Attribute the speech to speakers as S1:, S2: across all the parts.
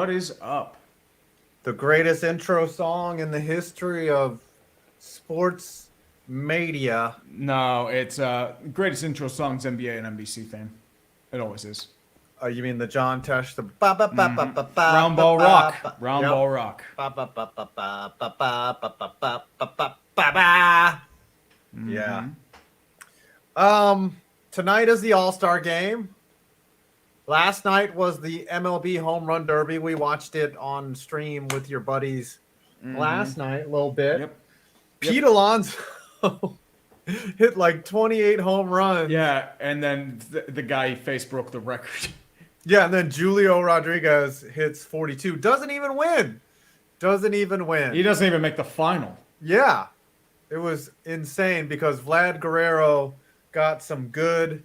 S1: What is up?
S2: The greatest intro song in the history of sports media.
S1: No, it's greatest intro songs NBA and NBC fan. It always is.
S2: You mean the John Tesh, the ba ba ba ba ba ba
S1: Round
S2: ba
S1: ball rock.
S2: ba.
S1: Round
S2: Yep.
S1: ball rock.
S2: Ba ba ba ba ba ba ba ba ba ba ba ba ba ba. Yeah. Tonight is the All-Star game. Last night was the MLB Home Run Derby. We watched it on stream with your buddies last night a little bit.
S1: Yep.
S2: Pete Alonso hit like 28 home runs.
S1: Yeah, and then the guy face broke the record.
S2: Yeah, and then Julio Rodriguez hits 42. Doesn't even win.
S1: He doesn't even make the final.
S2: Yeah. It was insane because Vlad Guerrero got some good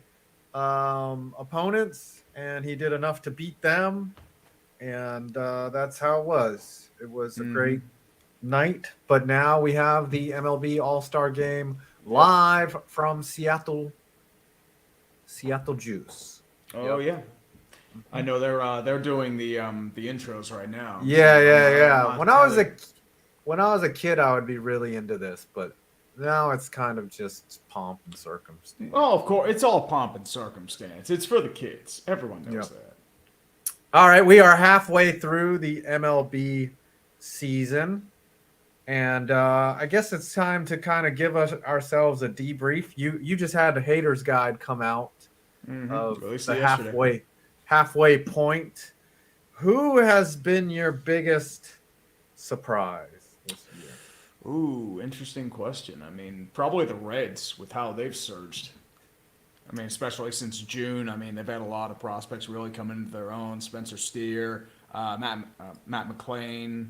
S2: opponents, and he did enough to beat them. And that's how it was. It was a great night. But now we have the MLB All-Star game live from Seattle Juice.
S1: Oh yeah. I know they're doing the intros right now.
S2: Yeah. When I was a kid, I would be really into this, but now it's kind of just pomp and circumstance.
S1: Oh, of course, it's all pomp and circumstance. It's for the kids. Everyone knows that.
S2: All right, we are halfway through the MLB season, and I guess it's time to kind of give ourselves a debrief. You just had the Haters Guide come out of the halfway point. Who has been your biggest surprise this year?
S1: Ooh, interesting question. I mean, probably the Reds with how they've surged. I mean, especially since June. I mean, they've had a lot of prospects really come into their own. Spencer Steer, Matt McClain,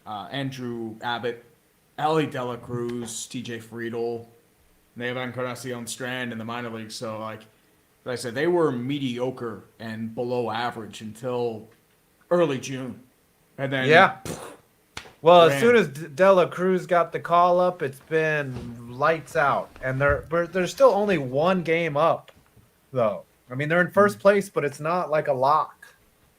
S1: Andrew Abbott, Ali De La Cruz, TJ Friedel. They have Encarnacion Strand in the minor leagues. So, like I said, they were mediocre and below average until early June. And then
S2: Well, as soon as De La Cruz got the call up, it's been lights out, and there's still only one game up, though. I mean, they're in first place, but it's not like a lock.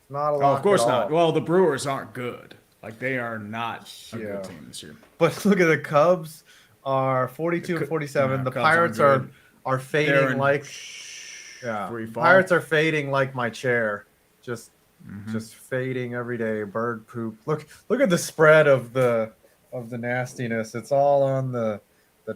S2: It's not a lock.
S1: Oh, of course
S2: at
S1: not.
S2: all.
S1: Well, the Brewers aren't good. Like, they are not a good team this year.
S2: But look at the Cubs are 42 and 47.
S1: Yeah,
S2: the
S1: Cubs
S2: Pirates
S1: aren't
S2: are fading like
S1: free fall.
S2: Pirates are fading like my chair. Just fading every day. Bird poop. Look at the spread of the nastiness. It's all on the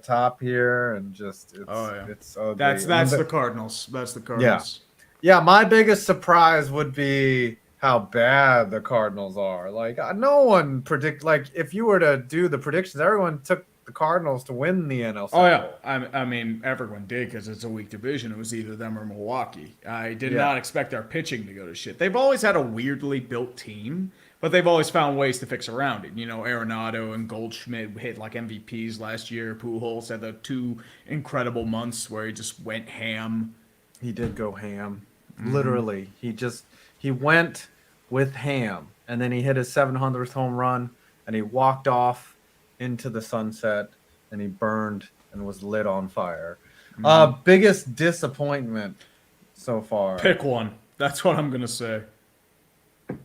S2: top here, and just it's ugly.
S1: That's the Cardinals. That's the Cardinals.
S2: Yeah. My biggest surprise would be how bad the Cardinals are. Like, no one if you were to do the predictions, everyone took the Cardinals to win the NL.
S1: Oh yeah, I mean everyone did because it's a weak division. It was either them or Milwaukee. I did not expect our pitching to go to shit. They've always had a weirdly built team, but they've always found ways to fix around it. You know, Arenado and Goldschmidt hit like MVPs last year. Pujols had the 2 incredible months where he just went ham.
S2: He did go ham. Literally, he went with ham, and then he hit his 700th home run, and he walked off into the sunset, and he burned and was lit on fire. Biggest disappointment so far.
S1: Pick one. That's what I'm gonna say.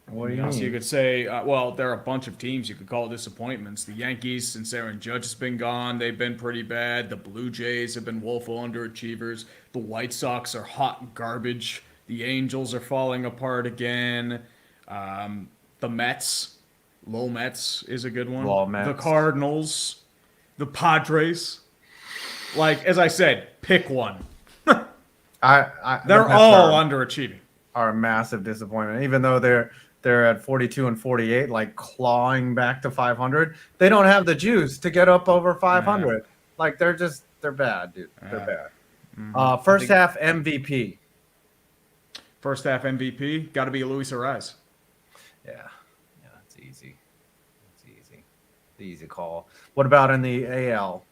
S2: What do you mean?
S1: So you could say, well, there are a bunch of teams you could call disappointments. The Yankees, since Aaron Judge has been gone, they've been pretty bad. The Blue Jays have been woeful underachievers. The White Sox are hot garbage. The Angels are falling apart again. The Mets. Low Mets is a good one.
S2: Low Mets.
S1: The Cardinals. The Padres. Like, as I said, pick one.
S2: They're
S1: all underachieving.
S2: Are a massive disappointment. Even though they're at 42 and 48, like clawing back to 500, they don't have the juice to get up over 500. Like, they're bad, dude. They're bad. First half MVP.
S1: First half MVP, got to be Luis Arraez.
S2: Yeah, it's easy. The easy call. What about in the AL?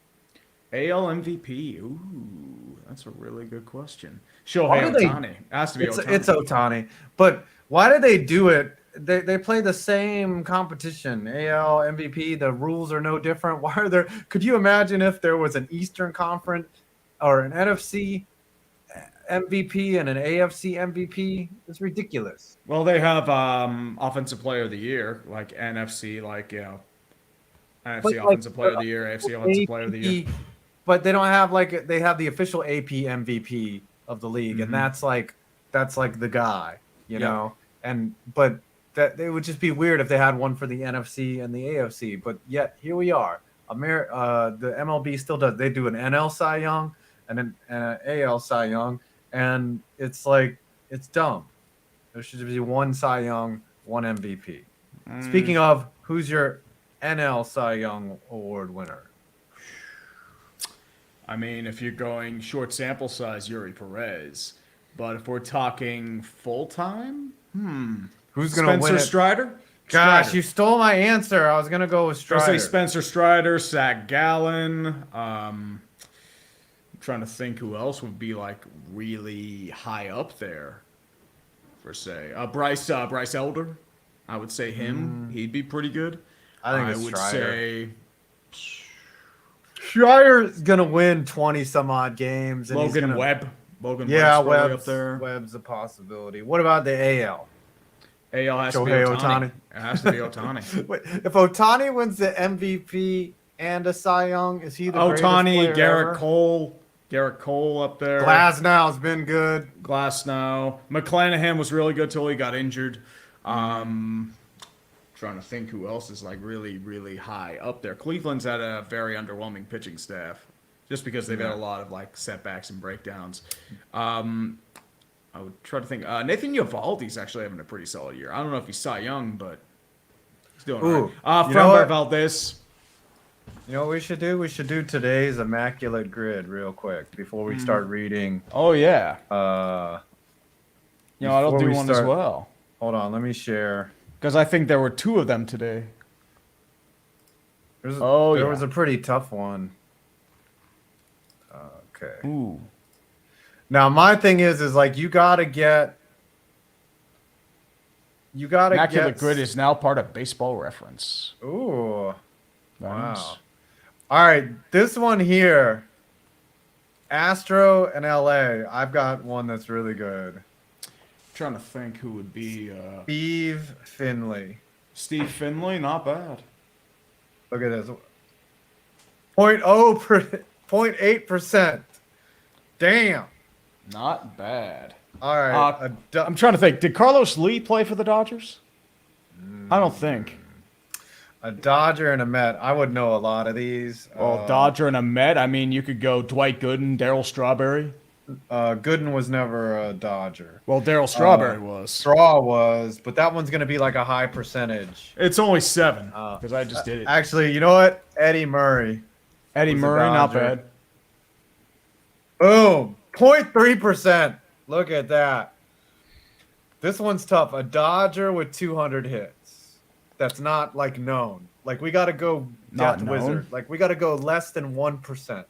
S1: AL MVP. Ooh, that's a really good question. Shohei Ohtani. Has to be Ohtani.
S2: It's Ohtani. But why did they do it? They play the same competition. AL MVP. The rules are no different. Why are there? Could you imagine if there was an Eastern Conference or an NFC MVP and an AFC MVP. It's ridiculous.
S1: Well, they have offensive player of the year, like NFC, like NFC
S2: But
S1: offensive player of the year, AFC offensive player of the year.
S2: But they don't have like they have the official AP MVP of the league, and that's like the guy, you know. And but that it would just be weird if they had one for the NFC and the AFC. But yet here we are. The MLB still does. They do an NL Cy Young and an AL Cy Young, and it's like it's dumb. There should be one Cy Young, one MVP. Speaking of, who's your NL Cy Young Award winner?
S1: I mean, if you're going short sample size, Yuri Perez. But if we're talking full time,
S2: Who's gonna win
S1: Spencer
S2: it?
S1: Strider?
S2: Gosh, you stole my answer. I was gonna go with
S1: I
S2: Strider.
S1: say Spencer Strider, Zach Gallen. I'm trying to think who else would be like really high up there. For say Bryce Elder. I would say him. He'd be pretty good.
S2: I think it's
S1: would
S2: Strider.
S1: say
S2: Strider's gonna win 20 some odd games. And
S1: Logan Webb. Logan
S2: Yeah,
S1: Webb's probably
S2: Webb's
S1: up there.
S2: Webb's a possibility. What about the AL?
S1: AL has to be
S2: Shohei
S1: Ohtani.
S2: Ohtani.
S1: It has to be Ohtani.
S2: Wait, if Ohtani wins the MVP and a Cy Young, is he the greatest
S1: Ohtani,
S2: player
S1: Garrett
S2: ever?
S1: Cole. Garrett Cole up there.
S2: Glasnow's been good.
S1: Glasnow. McClanahan was really good till he got injured. Trying to think who else is like really, really high up there. Cleveland's had a very underwhelming pitching staff just because they've had a lot of like setbacks and breakdowns. I would try to think. Nathan Eovaldi's actually having a pretty solid year. I don't know if he's Cy Young, but he's doing all right.
S2: you know what?
S1: Framber Valdez.
S2: You know what we should do? We should do today's Immaculate Grid real quick before we start reading.
S1: Oh, yeah.
S2: I'll
S1: do one as well.
S2: Hold on, let me share.
S1: Because I think there were two of them today.
S2: There was a pretty tough one. Okay.
S1: Ooh.
S2: Now my thing is like you gotta
S1: Immaculate Grid is now part of Baseball Reference.
S2: Ooh.
S1: Nice.
S2: Wow. All right, this one here, Astro and LA. I've got one that's really good.
S1: Trying to think who would be
S2: Steve Finley.
S1: Steve Finley, not bad.
S2: Look at this. 0.8%. Damn.
S1: Not bad.
S2: All right.
S1: I'm trying to think. Did Carlos Lee play for the Dodgers? I don't think.
S2: A Dodger and a Met. I would know a lot of these.
S1: Well, Dodger and a Met. I mean, you could go Dwight Gooden, Darryl Strawberry.
S2: Gooden was never a Dodger.
S1: Well, Darryl Strawberry was.
S2: Straw was, but that one's going to be like a high percentage.
S1: It's only 7 because I just did it.
S2: Actually, you know what? Eddie Murray.
S1: Eddie Murray, not bad.
S2: Boom. 0.3%. Look at that. This one's tough. A Dodger with 200 hits. That's not like known. Like we got to go
S1: Not
S2: Death
S1: known.
S2: Wizard. Like we got to go less than 1%.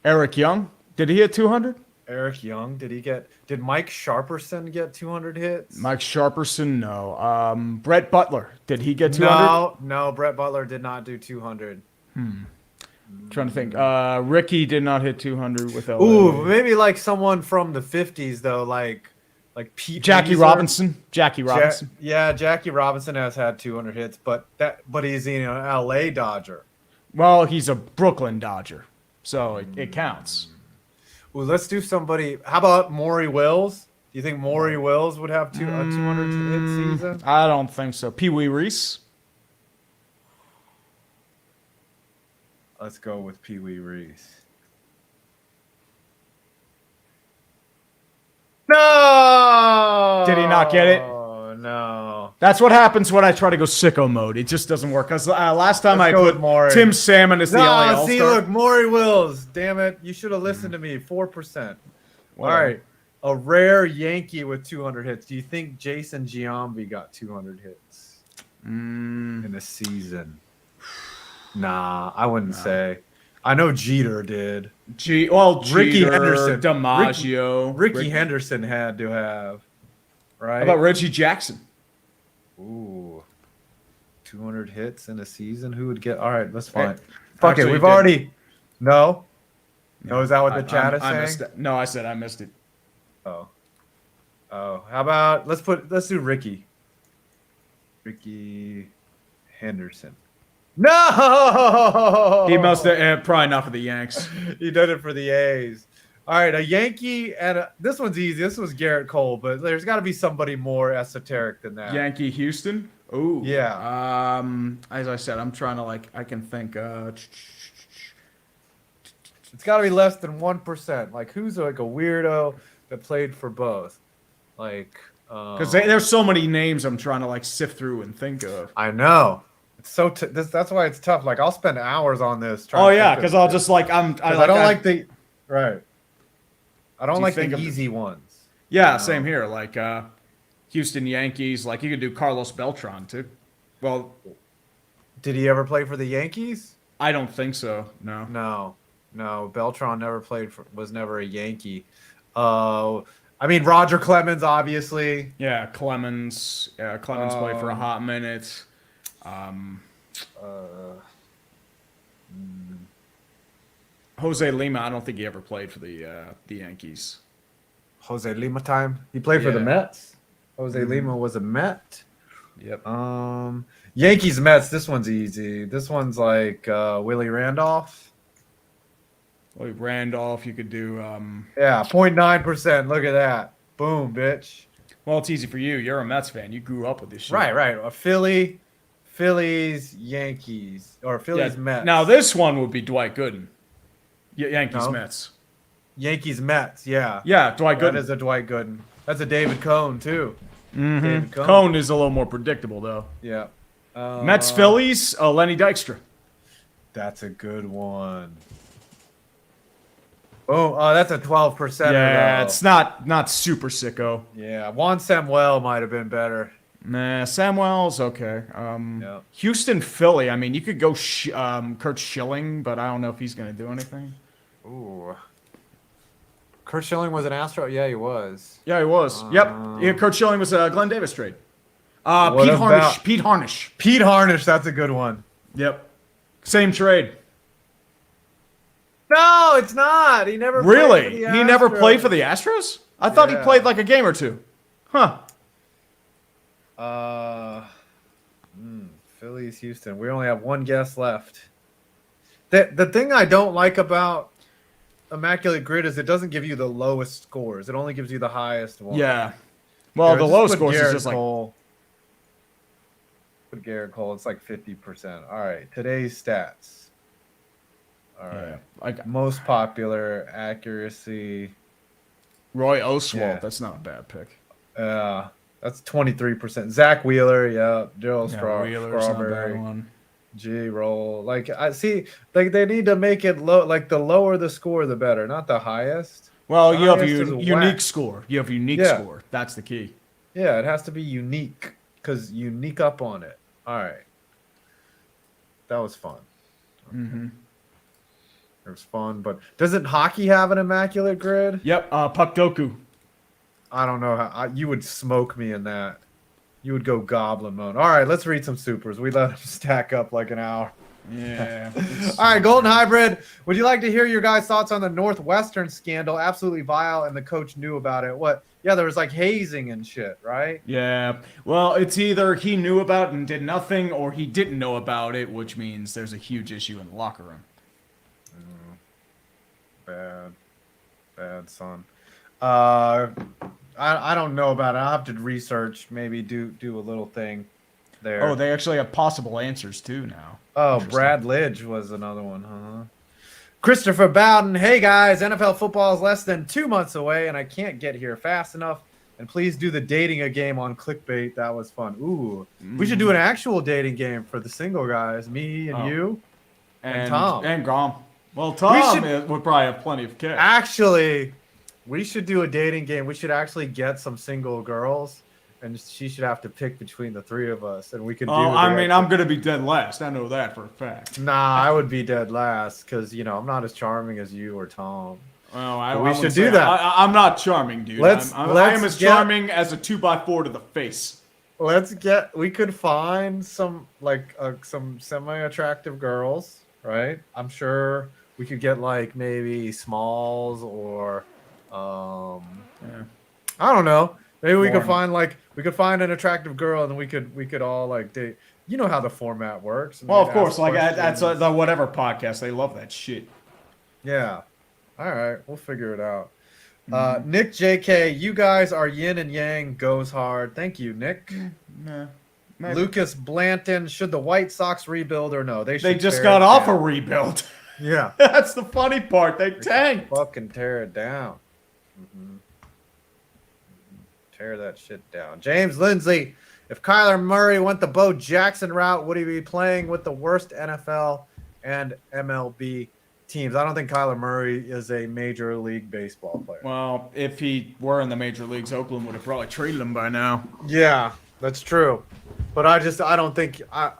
S1: Eric Young. Did he hit 200?
S2: Eric Young, did Mike Sharperson get 200 hits?
S1: Mike Sharperson, no. Brett Butler. Did he get 200?
S2: No, Brett Butler did not do 200.
S1: Trying to think. Ricky did not hit 200 with LA.
S2: Ooh, maybe like someone from the 50s though, like Pete
S1: Jackie
S2: Weezer.
S1: Robinson. Jackie Robinson.
S2: Jackie Robinson has had 200 hits, but he's an LA Dodger.
S1: Well, he's a Brooklyn Dodger, so it counts.
S2: Ooh, let's do somebody. How about Maury Wills? Do you think Maury Wills would have a 200 hit season?
S1: I don't think so. Pee Wee Reese.
S2: Let's go with Pee Wee Reese. No!
S1: Did he not get it?
S2: Oh, no.
S1: That's what happens when I try to go sicko mode. It just doesn't work. Because last time
S2: Let's
S1: I
S2: go
S1: put
S2: with Maury.
S1: Tim Salmon as the LA All-Star.
S2: See, look, Maury Wills. Damn it. You should have listened to me. 4%. All right. A rare Yankee with 200 hits. Do you think Jason Giambi got 200 hits in a season? Nah, I wouldn't say. I know Jeter did.
S1: Ricky
S2: Henderson.
S1: DiMaggio.
S2: Ricky Henderson had to have. Right?
S1: How about Reggie Jackson?
S2: Ooh. 200 hits in a season? Who would get... All right, let's find...
S1: Hey,
S2: Fuck
S1: actually,
S2: it, we've
S1: he did.
S2: already... No? No, is that what the chat is
S1: I
S2: saying?
S1: missed it. No, I said I missed it.
S2: Oh. Oh. How about let's do Ricky. Ricky Henderson. No!
S1: He must have probably not for the Yanks.
S2: He did it for the A's. All right, a Yankee this one's easy. This was Garrett Cole, but there's got to be somebody more esoteric than that.
S1: Yankee Houston. Oh
S2: Yeah.
S1: As I said, I'm trying to I can think.
S2: It's got to be less than 1%. Like who's like a weirdo that played for both? Like
S1: Because there's so many names I'm trying to sift through and think of.
S2: I know. It's so that's why it's tough. Like I'll spend hours on this.
S1: Oh yeah, because I'll just I don't
S2: like the right. I don't like the
S1: think
S2: easy ones.
S1: Yeah, same here. Houston Yankees. You could do Carlos Beltran too. Well,
S2: did he ever play for the Yankees?
S1: I don't think so. No.
S2: No. Beltran was never a Yankee. I mean Roger Clemens, obviously.
S1: Yeah, Clemens. Yeah, Clemens played for a hot minute. Jose Lima. I don't think he ever played for the Yankees.
S2: Jose Lima time. He played for the Mets. Jose Lima was a Met.
S1: Yep.
S2: Yankees Mets. This one's easy. This one's like Willie Randolph.
S1: Willie Randolph. You could do.
S2: Yeah, 0.9%. Look at that. Boom, bitch.
S1: Well, it's easy for you. You're a Mets fan. You grew up with this shit.
S2: Right. A Phillies, Yankees, or Phillies, Mets.
S1: Now this one would be Dwight Gooden. Yankees, Mets.
S2: Yankees, Mets. Yeah.
S1: Yeah, Dwight Gooden.
S2: That is a Dwight Gooden. That's a David Cone too.
S1: Mm-hmm.
S2: David Cone.
S1: Cone is a little more predictable though.
S2: Yeah.
S1: Mets, Phillies, Lenny Dykstra.
S2: That's a good one. Oh, that's a 12%.
S1: Yeah,
S2: though.
S1: it's not super sicko.
S2: Yeah, Juan Samuel might have been better.
S1: Nah, Samwell's okay.
S2: Yeah.
S1: Houston, Philly. I mean, you could go Kurt Schilling, but I don't know if he's going to do anything.
S2: Ooh. Kurt Schilling was an Astro? Yeah, he was.
S1: Yeah, he was. Yep. Yeah, Kurt Schilling was a Glenn Davis trade.
S2: What
S1: Pete
S2: about-
S1: Harnish. Pete Harnish.
S2: Pete Harnish, that's a good one.
S1: Yep. Same trade.
S2: No, it's not. He never
S1: Really?
S2: played for the
S1: He never
S2: Astros.
S1: played for the Astros? I thought he
S2: Yeah.
S1: played a game or two. Huh.
S2: Phillies, Houston. We only have one guess left. The thing I don't like about Immaculate Grid is it doesn't give you the lowest scores. It only gives you the highest one.
S1: Yeah. Well,
S2: Here,
S1: the
S2: just
S1: low
S2: put
S1: scores is
S2: Garrett
S1: just
S2: Cole. Put Garrett Cole. It's like 50%. All right. Today's stats. All right.
S1: Yeah.
S2: Most popular accuracy.
S1: Roy Oswald.
S2: Yeah.
S1: That's not a bad pick.
S2: That's 23%. Zach Wheeler. Yeah. Joe
S1: Wheeler's not a
S2: Strawberry.
S1: bad one.
S2: G roll. I see. They need to make it low. The lower the score, the better, not the highest.
S1: Well,
S2: The
S1: you have
S2: highest
S1: a
S2: is
S1: unique
S2: whack.
S1: score. You have a unique
S2: Yeah.
S1: score. That's the key.
S2: Yeah, it has to be unique because unique up on it. All right. That was fun.
S1: Mm-hmm.
S2: It was fun, but doesn't hockey have an Immaculate Grid?
S1: Yep. Puck Doku.
S2: I don't know how you would smoke me in that. You would go goblin mode. All right, let's read some supers. We let them stack up like an hour.
S1: Yeah.
S2: All right, Golden Hybrid. Would you like to hear your guys' thoughts on the Northwestern scandal? Absolutely vile, and the coach knew about it. What? Yeah, there was hazing and shit, right?
S1: Yeah. Well, it's either he knew about it and did nothing, or he didn't know about it, which means there's a huge issue in the locker room.
S2: Bad son. I don't know about it. I'll have to research, maybe do a little thing there.
S1: Oh, they actually have possible answers too now.
S2: Oh,
S1: Interesting.
S2: Brad Lidge was another one, huh? Christopher Bowden. Hey guys, NFL football is less than 2 months away, and I can't get here fast enough. And please do the dating a game on clickbait. That was fun. Ooh, we should do an actual dating game for the single guys, me and you, and Tom.
S1: And Grom. Well, Tom would probably have plenty of cash.
S2: Actually, we should do a dating game. We should actually get some single girls, and she should have to pick between the three of us, and we can do.
S1: I mean, I'm gonna be dead last. I know that for a fact.
S2: Nah, I would be dead last because I'm not as charming as you or Tom.
S1: Well,
S2: we should do that.
S1: I'm not charming, dude. I am as charming as a 2x4 to the face.
S2: We could find some some semi-attractive girls, right? I'm sure we could get maybe Smalls or
S1: Yeah.
S2: I don't know. Maybe we could
S1: Boring.
S2: find an attractive girl, and we could all like date. You know how the format works, and
S1: Well,
S2: they'd
S1: of course,
S2: ask
S1: like that's
S2: questions.
S1: the whatever podcast. They love that shit.
S2: Yeah. All right, we'll figure it out.
S1: Mm-hmm.
S2: Nick JK, you guys are yin and yang. Goes hard. Thank you, Nick.
S1: Yeah, maybe.
S2: Lucas Blanton, should the White Sox rebuild or no? They
S1: They
S2: should
S1: just
S2: tear
S1: got
S2: it
S1: off a
S2: down.
S1: rebuild.
S2: Yeah.
S1: That's the funny part. They tanked.
S2: Fucking tear it down. Tear that shit down. James Lindsay, if Kyler Murray went the Bo Jackson route, would he be playing with the worst NFL and MLB teams? I don't think Kyler Murray is a major league baseball player.
S1: Well, if he were in the major leagues, Oakland would have probably traded him by now.
S2: Yeah, that's true. But I don't think I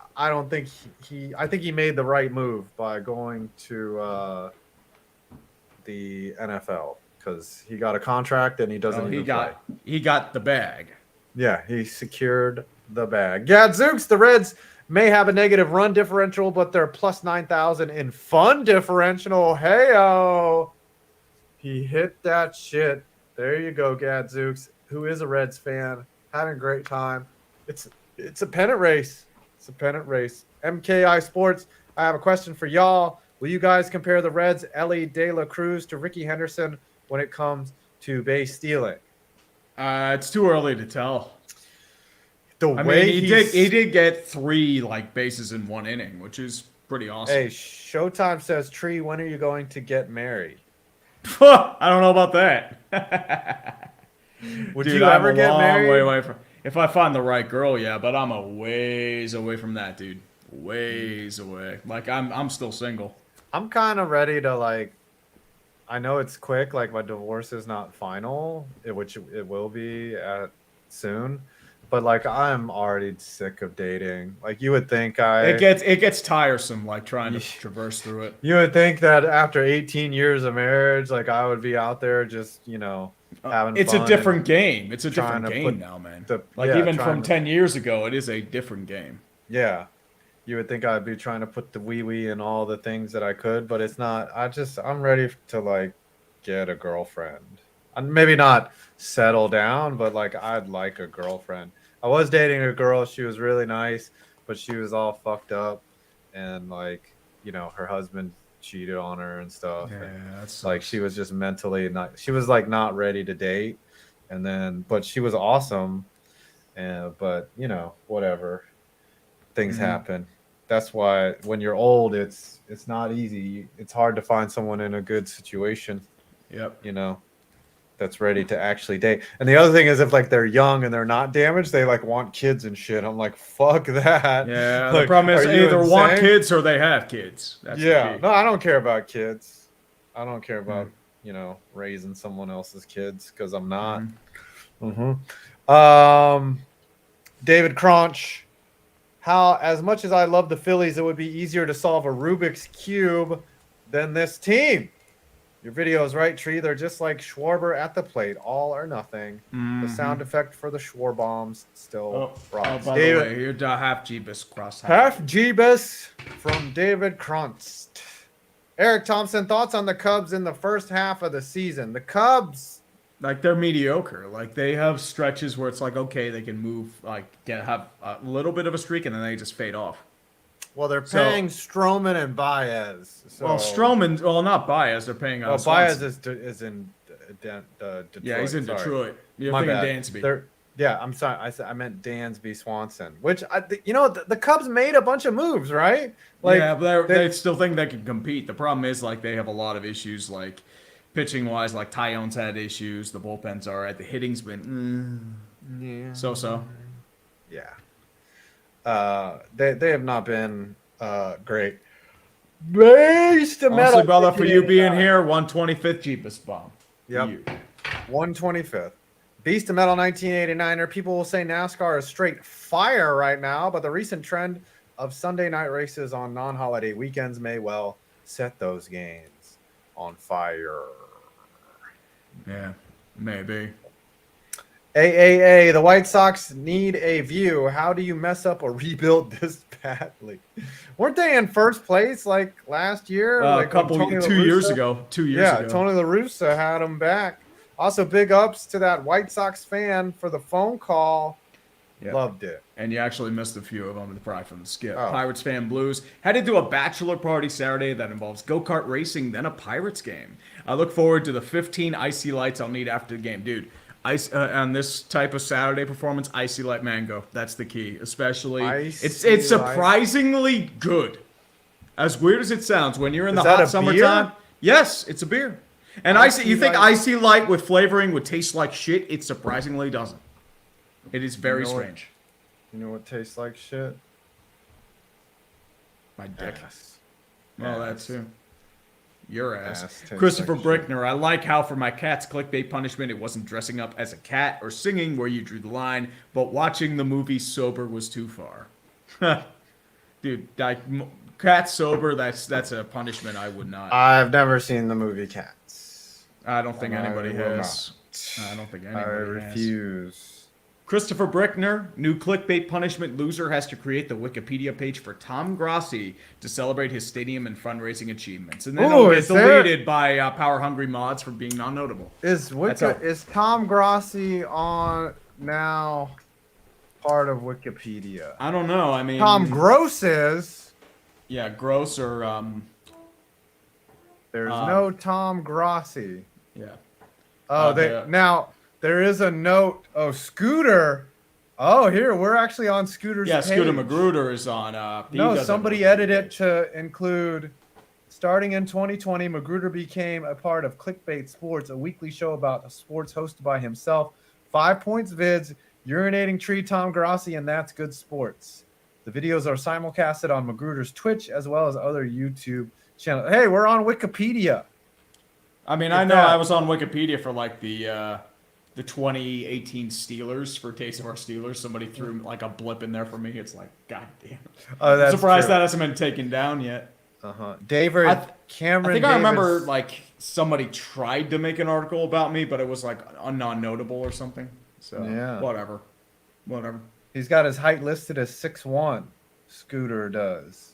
S2: think he made the right move by going to the NFL because he got a contract and he doesn't even play.
S1: He got the bag.
S2: Yeah, he secured the bag. Gadzooks, the Reds may have a negative run differential, but they're plus 9,000 in fun differential. Hey-o. He hit that shit. There you go, Gadzooks, who is a Reds fan, having a great time. It's a pennant race. It's a pennant race. MKI Sports, I have a question for y'all. Will you guys compare the Reds' Ellie De La Cruz to Ricky Henderson when it comes to base stealing?
S1: It's too early to tell.
S2: I mean,
S1: he did get 3 like bases in 1 inning, which is pretty awesome.
S2: Hey, Showtime says, Tree, when are you going to get married?
S1: I don't know about that.
S2: Would
S1: Dude,
S2: you ever get married?
S1: Way away from. If I find the right girl, yeah, but I'm a ways away from that, dude. Ways away. Like I'm still single.
S2: I'm kind of ready to like. I know it's quick. Like my divorce is not final, which it will be soon. But like I'm already sick of dating. Like you would think
S1: It gets tiresome, like trying to traverse through it.
S2: You would think that after 18 years of marriage, like I would be out there just having
S1: It's
S2: fun.
S1: A different game. It's a different
S2: trying to
S1: game
S2: put
S1: now, man.
S2: yeah,
S1: even from 10 years ago, it is a different game.
S2: Yeah. You would think I'd be trying to put the wee in all the things that I could, but it's not. I'm ready to like get a girlfriend. Maybe not settle down, but like I'd like a girlfriend. I was dating a girl. She was really nice, but she was all fucked up, and like her husband cheated on her and stuff.
S1: Yeah,
S2: and,
S1: that's
S2: like she was just mentally not. She was like not ready to date, but she was awesome, but whatever. Things happen. That's why when you're old, it's not easy. It's hard to find someone in a good situation.
S1: Yep.
S2: That's ready to actually date. And the other thing is if like they're young and they're not damaged, they like want kids and shit. I'm like, fuck that.
S1: Yeah.
S2: Like,
S1: the problem is
S2: are you
S1: either want
S2: insane?
S1: kids or they have kids. That's
S2: Yeah.
S1: the key.
S2: No, I don't care about kids. I don't care about raising someone else's kids because I'm not. David Crunch. How, as much as I love the Phillies, it would be easier to solve a Rubik's Cube than this team. Your video is right, Tree. They're just like Schwarber at the plate, all or nothing. The sound effect for the Schwarbombs still rocks.
S1: By the way, you're half Jeebus cross.
S2: Half Jeebus from David Cronst. Eric Thompson, thoughts on the Cubs in the first half of the season? The Cubs,
S1: like they're mediocre. Like they have stretches where it's like okay, they can move, like have a little bit of a streak, and then they just fade off.
S2: well, they're paying Stroman and Baez. So,
S1: not Baez. They're paying.
S2: Baez is in Detroit.
S1: Yeah, he's in
S2: sorry.
S1: Detroit. You're
S2: My
S1: thinking
S2: bad.
S1: Dansby.
S2: I'm sorry. I meant Dansby Swanson, which the Cubs made a bunch of moves, right? Like,
S1: yeah, but they still think they can compete. The problem is like they have a lot of issues, like pitching wise. Like Tyone's had issues. The bullpen's all right. The hitting's been so.
S2: Yeah. They have not been great. Beast of
S1: Honestly,
S2: metal,
S1: brother, for you being here, 125th cheapest bomb.
S2: Yep. 125th. Beast of Metal 1989er. People will say NASCAR is straight fire right now, but the recent trend of Sunday night races on non-holiday weekends may well set those games on fire.
S1: Yeah, maybe.
S2: AAA, the White Sox need a view. How do you mess up a rebuild this badly? Weren't they in first place like last year?
S1: Two years ago. 2 years ago.
S2: Yeah, Tony La Russa had them back. Also, big ups to that White Sox fan for the phone call.
S1: Yeah.
S2: Loved it.
S1: And you actually missed a few of them, probably from the skip.
S2: Oh.
S1: Pirates fan blues. Headed to a bachelor party Saturday that involves go-kart racing, then a Pirates game. I look forward to the 15 icy lights I'll need after the game. Dude, on this type of Saturday performance, icy light mango. That's the key. Especially, it's surprisingly good. As weird as it sounds, when you're in the hot summertime.
S2: Beer?
S1: Yes, it's a beer. And you think icy light with flavoring would taste like shit? It surprisingly doesn't. It is very strange.
S2: You know what tastes like shit?
S1: My dick.
S2: Ass.
S1: Well, that too. Your ass.
S2: Ass
S1: Christopher
S2: like
S1: Brickner. I like how for my cat's clickbait punishment, it wasn't dressing up as a cat or singing where you drew the line, but watching the movie sober was too far. Dude, cat sober, that's a punishment I would not.
S2: I've never seen the movie Cats.
S1: I don't think anybody has. I don't think anybody
S2: I
S1: has.
S2: refuse.
S1: Christopher Brickner, new clickbait punishment loser, has to create the Wikipedia page for Tom Grossi to celebrate his stadium and fundraising achievements. And then it'll get deleted by power-hungry mods for being non-notable.
S2: Is Tom Grossi on now part of Wikipedia?
S1: I don't know. I mean,
S2: Tom Gross is.
S1: Yeah, Gross or
S2: There's no Tom Grossi.
S1: Yeah.
S2: Oh, now there is a note. Oh, Scooter. Oh, here we're actually on Scooter's page.
S1: Scooter Magruder is on.
S2: No, somebody edited it to include. Starting in 2020, Magruder became a part of Clickbait Sports, a weekly show about sports hosted by himself. 5 points vids, urinating tree Tom Grossi, and that's good sports. The videos are simulcasted on Magruder's Twitch as well as other YouTube channels. Hey, we're on Wikipedia.
S1: I mean, I know I was on Wikipedia for like the 2018 Steelers for Taste of Our Steelers. Somebody threw like a blip in there for me. It's like, god damn.
S2: Oh, that's
S1: I'm surprised
S2: true.
S1: that hasn't been taken down yet.
S2: David Cameron.
S1: I think
S2: Davis.
S1: I remember like somebody tried to make an article about me, but it was like non-notable or something. So
S2: yeah,
S1: whatever.
S2: He's got his height listed as 6'1". Scooter does.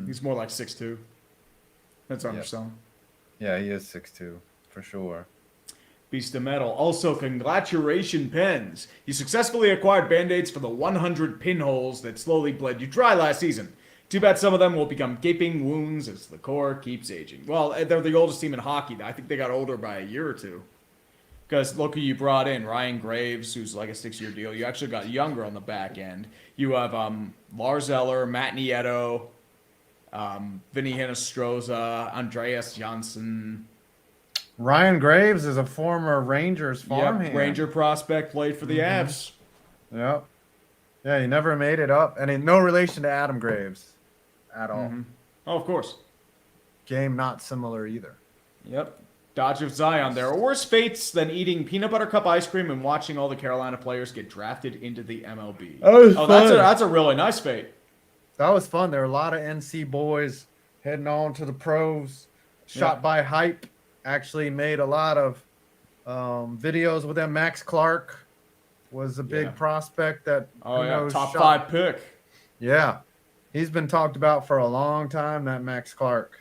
S1: He's more like 6'2". That's underselling.
S2: Yeah, he is 6'2", for sure.
S1: Beast of Metal. Also, congratulations, pens. You successfully acquired Band-Aids for the 100 pinholes that slowly bled you dry last season. Too bad some of them will become gaping wounds as the core keeps aging. Well, they're the oldest team in hockey. I think they got older by a year or two. Because look who you brought in. Ryan Graves, who's like a 6-year deal. You actually got younger on the back end. You have Lars Eller, Matt Nieto, Vinny Hinostroza, Andreas Janssen.
S2: Ryan Graves is a former Rangers farmhand.
S1: Ranger prospect, played for the Avs.
S2: Yep. Yeah, he never made it up. And in no relation to Adam Graves at all.
S1: Oh, of course.
S2: Game not similar either.
S1: Yep. Dodge of Zion. There are worse fates than eating peanut butter cup ice cream and watching all the Carolina players get drafted into the MLB. That's a really nice fate.
S2: That was fun. There were a lot of NC boys heading on to the pros. Shot by Hype. Actually made a lot of videos with them. Max Clark was a big prospect that
S1: top 5 pick.
S2: Yeah. He's been talked about for a long time, that Max Clark.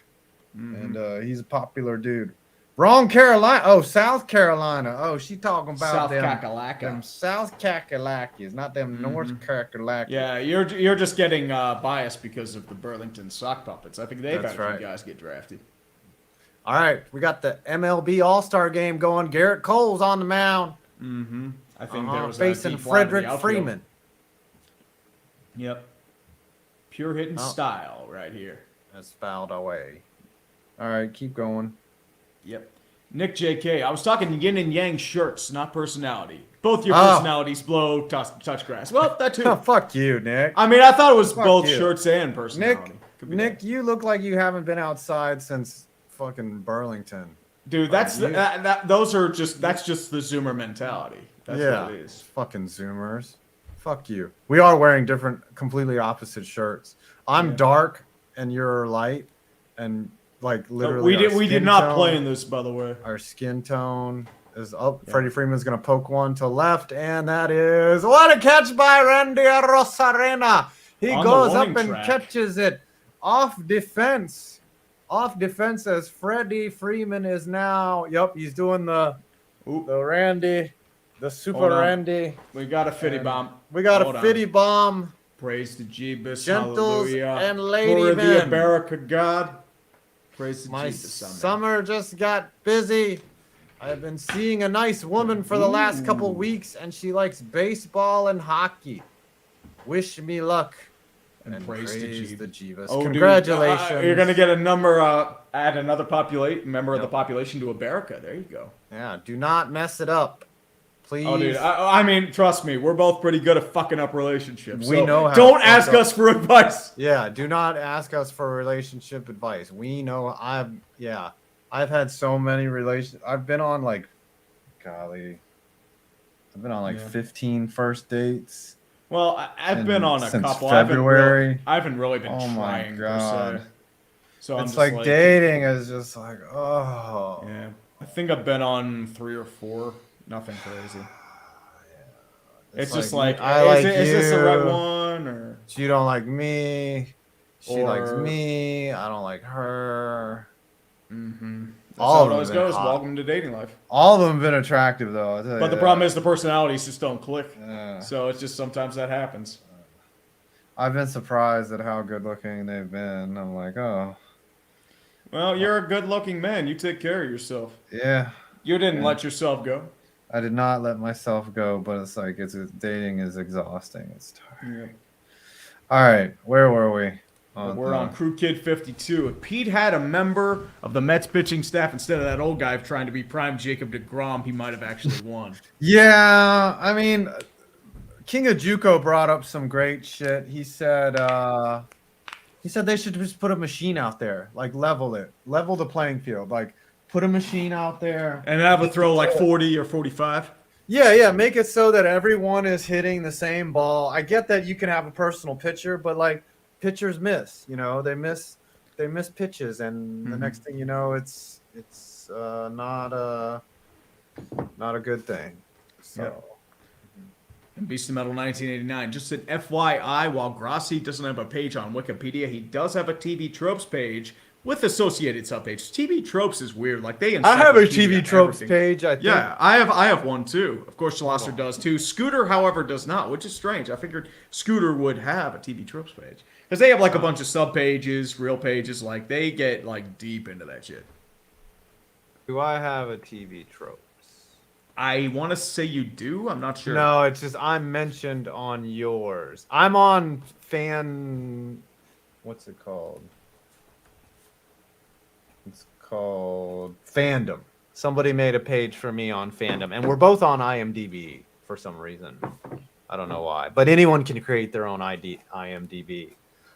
S2: And he's a popular dude. Wrong Carolina. Oh, South Carolina. Oh, she talking about them South Kakalakis, not them North Kakalakis.
S1: Yeah, you're just getting biased because of the Burlington sock puppets. I think they've had a few guys get drafted.
S2: All right, we got the MLB All-Star game going. Garrett Cole's on the mound.
S1: I think there was
S2: facing Frederick Freeman.
S1: Yep. Pure hitting style right here.
S2: That's fouled away. All right, keep going.
S1: Yep. Nick JK. I was talking yin and yang shirts, not personality. Both your personalities blow touch grass. Well, that too.
S2: Fuck you, Nick.
S1: I mean, I thought it was both shirts and personality.
S2: Nick, you look like you haven't been outside since fucking Burlington.
S1: Dude, that's that's just the Zoomer mentality. That's what it is.
S2: Fucking Zoomers. Fuck you. We are wearing different, completely opposite shirts. I'm dark and you're light, and like literally.
S1: We did not play in this, by the way.
S2: Our skin tone is up. Yeah. Freddie Freeman's gonna poke one to left, and that is what a catch by Randy Rosarena. He goes up and catches it off defense. Off defense as Freddie Freeman is now. Yep, he's doing the
S1: Ooh,
S2: the Randy, the Super
S1: Hold on.
S2: Randy.
S1: we got a fitty
S2: And
S1: bomb.
S2: We got
S1: Hold
S2: a
S1: on.
S2: fitty bomb.
S1: Praise to Jeebus,
S2: Gentles
S1: hallelujah.
S2: and lady
S1: Glory to
S2: men.
S1: America, God. Praise to
S2: My
S1: Jeebus, amen.
S2: summer just got busy. I've been seeing a nice woman for the last couple
S1: Ooh.
S2: weeks, and she likes baseball and hockey. Wish me luck.
S1: And praise to Jeebus.
S2: the Jeebus.
S1: Oh,
S2: Congratulations.
S1: dude, you're gonna get a number. Add another member of the population to America. There you go.
S2: Yeah, do not mess it up. Please.
S1: Oh, dude. I mean, trust me, we're both pretty good at fucking up relationships.
S2: We
S1: so
S2: know how
S1: don't
S2: to
S1: ask
S2: fuck up.
S1: us for advice.
S2: Yeah, do not ask us for relationship advice. We know I've had so many relations. I've been on like 15 first dates.
S1: Well, I've been on a
S2: since
S1: couple.
S2: February.
S1: I haven't really been
S2: Oh my
S1: trying per
S2: God.
S1: se. So I'm
S2: It's
S1: just
S2: like dating is just like, oh.
S1: Yeah, I think I've been on 3 or 4. Nothing crazy. It's just like, is this the right one or?
S2: She don't like me. She likes
S1: Or-
S2: me. I don't like her.
S1: Mm-hmm. That's
S2: All
S1: how
S2: of
S1: it
S2: them
S1: always
S2: have been
S1: goes.
S2: hot.
S1: Welcome to dating life.
S2: All of them have been attractive though. I'll tell you
S1: But the
S2: that.
S1: problem is the personalities just don't click.
S2: Yeah.
S1: So it's just sometimes that happens.
S2: I've been surprised at how good looking they've been. I'm like, oh,
S1: Well, you're a good-looking man. You take care of yourself.
S2: yeah.
S1: You didn't
S2: Yeah.
S1: let yourself go.
S2: I did not let myself go, but it's like dating is exhausting. It's tiring.
S1: Yeah.
S2: All right, where were we?
S1: We're on Crew Kid 52. If Pete had a member of the Mets pitching staff instead of that old guy trying to be prime Jacob deGrom, he might have actually won.
S2: Yeah, I mean, King of JUCO brought up some great shit. He said they should just put a machine out there, like level the playing field, like put a machine out there.
S1: And have a throw like 40 or 45.
S2: Yeah, make it so that everyone is hitting the same ball. I get that you can have a personal pitcher, but like pitchers miss, they miss pitches, and the next thing you know, it's not a good thing. So.
S1: Yep. And Beast of Metal 1989 just said FYI, while Grassi doesn't have a page on Wikipedia, he does have a TV Tropes page with associated subpages. TV Tropes is weird. Like they
S2: I have a TV
S1: encyclopedia
S2: Tropes
S1: everything.
S2: page. I think.
S1: Yeah, I have one too. Of course, Schlosser does too. Scooter, however, does not, which is strange. I figured Scooter would have a TV Tropes page because they have like a bunch of sub pages, real pages. Like they get like deep into that shit.
S3: Do I have a TV Tropes?
S1: I want to say you do. I'm not sure.
S3: No, it's just I'm mentioned on yours. I'm on fan.
S2: What's it called? It's called Fandom.
S3: Somebody made a page for me on Fandom, and we're both on IMDb for some reason. I don't know why, but anyone can create their own IMDb.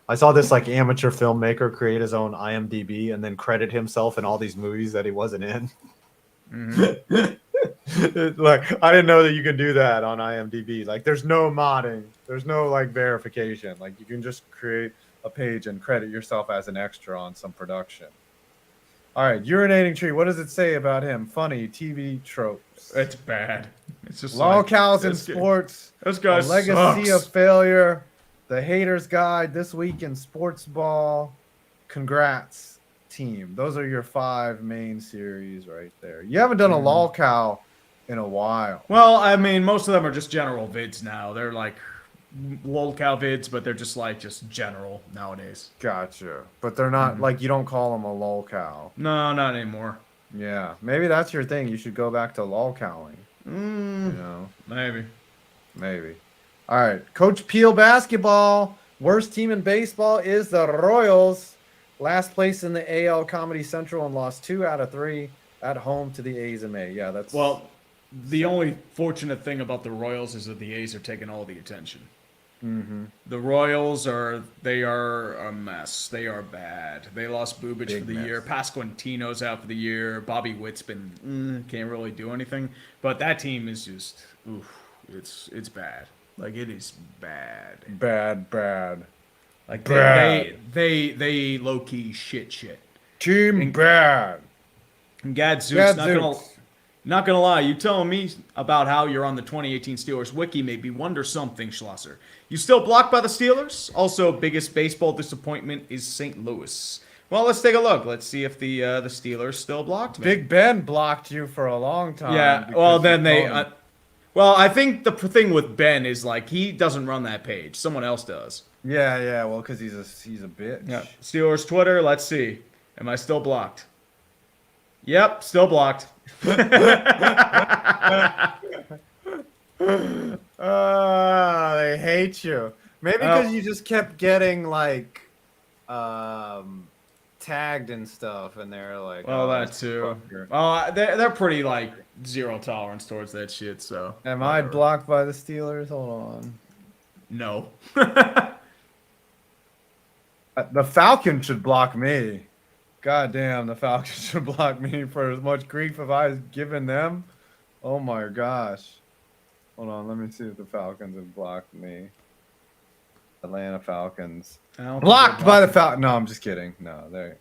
S3: I saw this like amateur filmmaker create his own IMDb and then credit himself in all these movies that he wasn't in. Like I didn't know that you can do that on IMDb. Like there's no modding, there's no like verification. Like you can just create a page and credit yourself as an extra on some production. All right, urinating tree. What does it say about him? Funny TV tropes.
S1: It's bad. It's just
S2: Lolcows in
S1: this guy-
S2: sports.
S1: This guy
S2: A legacy
S1: sucks.
S2: of failure. The Haters Guide this week in sports ball. Congrats, team. Those are your 5 main series right there. You haven't done a lolcow in a while.
S1: Well, I mean, most of them are just general vids now. They're like lolcow vids, but they're just general nowadays.
S2: Gotcha. But they're not like you don't call them a lolcow.
S1: No, not anymore.
S2: Yeah, maybe that's your thing. You should go back to lolcowing.
S1: Maybe.
S2: Maybe. All right, Coach Peel basketball. Worst team in baseball is the Royals. Last place in the AL Comedy Central and lost 2 out of 3 at home to the A's in May. Yeah, that's
S1: Well, the only fortunate thing about the Royals is that the A's are taking all the attention. The Royals are a mess. They are bad. They lost Bubic
S2: Big
S1: for the
S2: mess.
S1: year. Pasquantino's out for the year. Bobby Witt's been can't really do anything. But that team is just it's bad. Like it is bad.
S2: bad.
S1: Like
S2: Bad.
S1: they low key shit.
S2: Team bad.
S1: And Gadzooks,
S2: Gadzooks.
S1: not gonna lie, you telling me about how you're on the 2018 Steelers wiki made me wonder something, Schlosser. You still blocked by the Steelers? Also, biggest baseball disappointment is St. Louis. Well, let's take a look. Let's see if the Steelers still blocked me.
S2: Big Ben blocked you for a long time.
S1: Yeah.
S2: because
S1: Well,
S2: you
S1: then they.
S2: called him.
S1: Well, I think the thing with Ben is like he doesn't run that page. Someone else does.
S2: Yeah. Well, because he's a bitch.
S1: Yeah. Steelers Twitter. Let's see. Am I still blocked? Yep, still blocked.
S2: They hate you. Maybe because you just kept getting like tagged and stuff, and they're like,
S1: Well,
S2: oh,
S1: that
S2: this
S1: too.
S2: fucker.
S1: Well, they're pretty like zero tolerance towards that shit. So.
S2: Am I blocked by the Steelers? Hold on.
S1: No.
S2: The Falcons should block me. God damn, the Falcons should block me for as much grief as I've given them. Oh my gosh. Hold on, let me see if the Falcons have blocked me. Atlanta Falcons. Blocked by the Falcons. No, I'm just kidding. No, they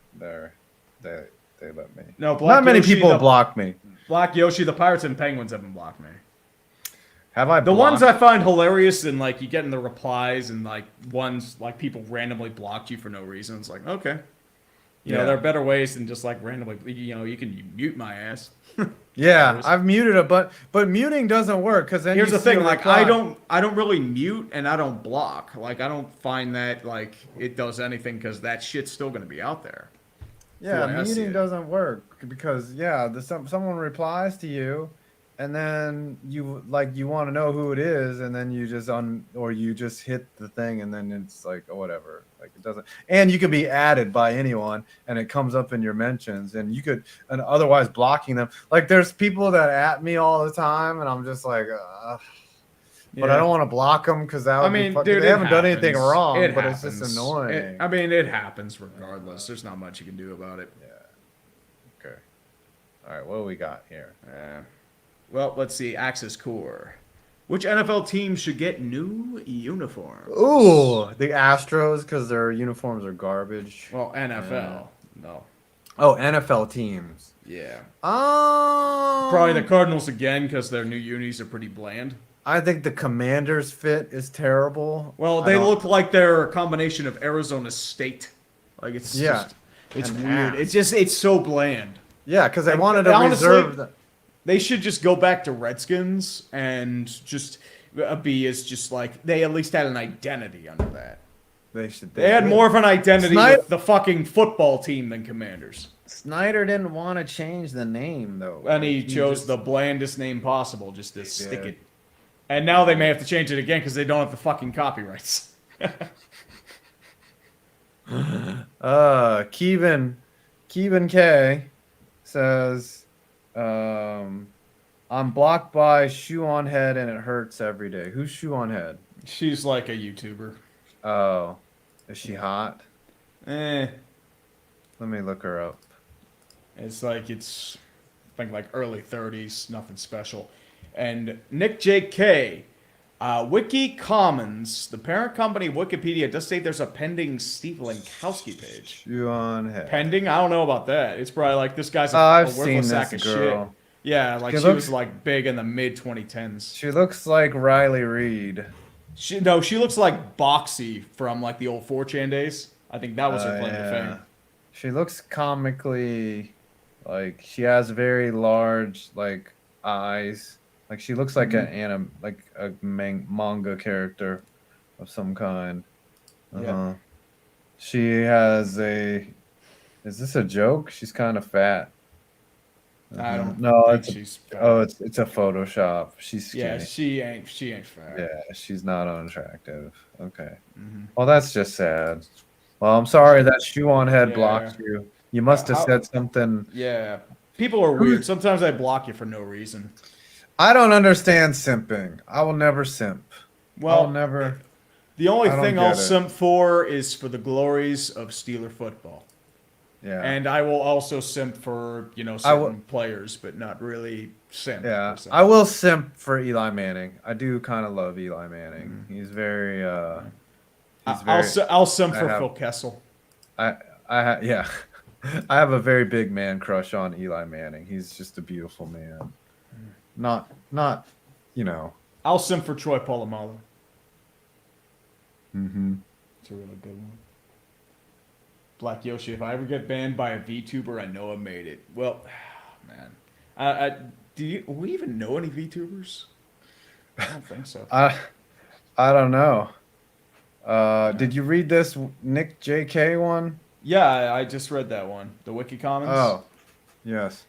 S2: let me.
S1: No,
S2: Not many people block me.
S1: Black Yoshi, the Pirates and Penguins haven't blocked me.
S2: Have I?
S1: The ones I find hilarious and like you get in the replies and like ones like people randomly blocked you for no reason. It's like, okay. You know, there are better ways than just like randomly, you know, you can mute my ass.
S2: Yeah, I've muted it, but muting doesn't work because then
S1: Here's
S2: you
S1: the thing,
S2: see a
S1: like
S2: reply.
S1: I don't really mute and I don't block. Like I don't find that like it does anything because that shit's still gonna be out there.
S2: Yeah,
S1: I see
S2: muting
S1: it.
S2: doesn't work because someone replies to you, and then you want to know who it is, and then you just hit the thing, and then it's like, oh, whatever. Like it doesn't, and you could be added by anyone, and it comes up in your mentions, and you could, and otherwise blocking them. Like there's people that at me all the time, and I'm just like, but I don't want to block them because that would be fucking,
S1: dude,
S2: they haven't done anything
S1: happens.
S2: wrong,
S1: It
S2: but
S1: happens.
S2: it's just annoying.
S1: It happens regardless. There's not much you can do about it.
S2: Yeah. Okay. All right. What do we got here?
S1: Well, let's see. Axis Core. Which NFL team should get new uniforms?
S2: Ooh, the Astros because their uniforms are garbage.
S1: Well, NFL. No.
S2: Oh, NFL teams.
S1: Yeah.
S2: Oh,
S1: Probably the Cardinals again because their new unis are pretty bland.
S2: I think the Commanders fit is terrible.
S1: Well, they look like they're a combination of Arizona State. Like it's just, it's
S2: and
S1: weird.
S2: ass.
S1: It's so bland.
S2: Yeah, because they
S1: Like,
S2: wanted to
S1: honestly,
S2: reserve the.
S1: They should just go back to Redskins and just be as just like they at least had an identity under that. They had more of an identity with the fucking football team than Commanders.
S2: Snyder didn't want to change the name though,
S1: And he chose the blandest name possible just to stick it. And now they may have to change it again because they don't have the fucking copyrights.
S2: Kevin K says, I'm blocked by Shoe on Head and it hurts every day. Who's Shoe on Head?
S1: She's like a YouTuber.
S2: Oh, is she hot?
S1: Let
S2: me look her up.
S1: It's like I think like early 30s, nothing special. And Nick J.K., Wiki Commons, the parent company of Wikipedia, does say there's a pending Steve Lankowski page.
S2: Shoe on Head.
S1: Pending? I don't know about that. It's probably like this guy's a
S2: I've seen
S1: worthless
S2: this
S1: sack of
S2: girl.
S1: shit. Yeah, like she was like big in the mid 2010s.
S2: She looks like Riley Reid.
S1: She looks like Boxy from like the old 4chan days. I think that was her claim to fame.
S2: She looks comically like she has very large like eyes. Like she looks like a manga character of some kind.
S1: Yeah.
S2: She has a. Is this a joke? She's kind of fat.
S1: I don't
S2: know.
S1: think she's fat.
S2: Oh, it's a Photoshop. She's skinny.
S1: Yeah, she ain't fat.
S2: Yeah, she's not unattractive. Okay.
S1: Mm-hmm.
S2: Well, that's just sad. Well, I'm sorry that Shoe on Head
S1: Yeah.
S2: blocked you. You must have said something.
S1: Yeah. People are weird. Sometimes I block you for no reason.
S2: I don't understand simping. I will never simp.
S1: Well,
S2: I'll never.
S1: The only
S2: I don't
S1: thing
S2: get
S1: I'll
S2: it.
S1: simp for is for the glories of Steeler football.
S2: Yeah.
S1: And I will also simp for, certain players, but not really simp.
S2: Yeah.
S1: per se.
S2: I will simp for Eli Manning. I do kind of love Eli Manning. He's very.
S1: I'll simp for
S2: I have-
S1: Phil Kessel.
S2: Yeah. I have a very big man crush on Eli Manning. He's just a beautiful man. Not,
S1: I'll simp for Troy Polamalu.
S2: Mm-hmm.
S1: It's a really good one. Black Yoshi, if I ever get banned by a VTuber, I know I made it. Well, man. We even know any VTubers? I don't think so.
S2: I don't know. Did you read this Nick JK one?
S1: Yeah, I just read that one. The Wiki Commons.
S2: Oh, yes.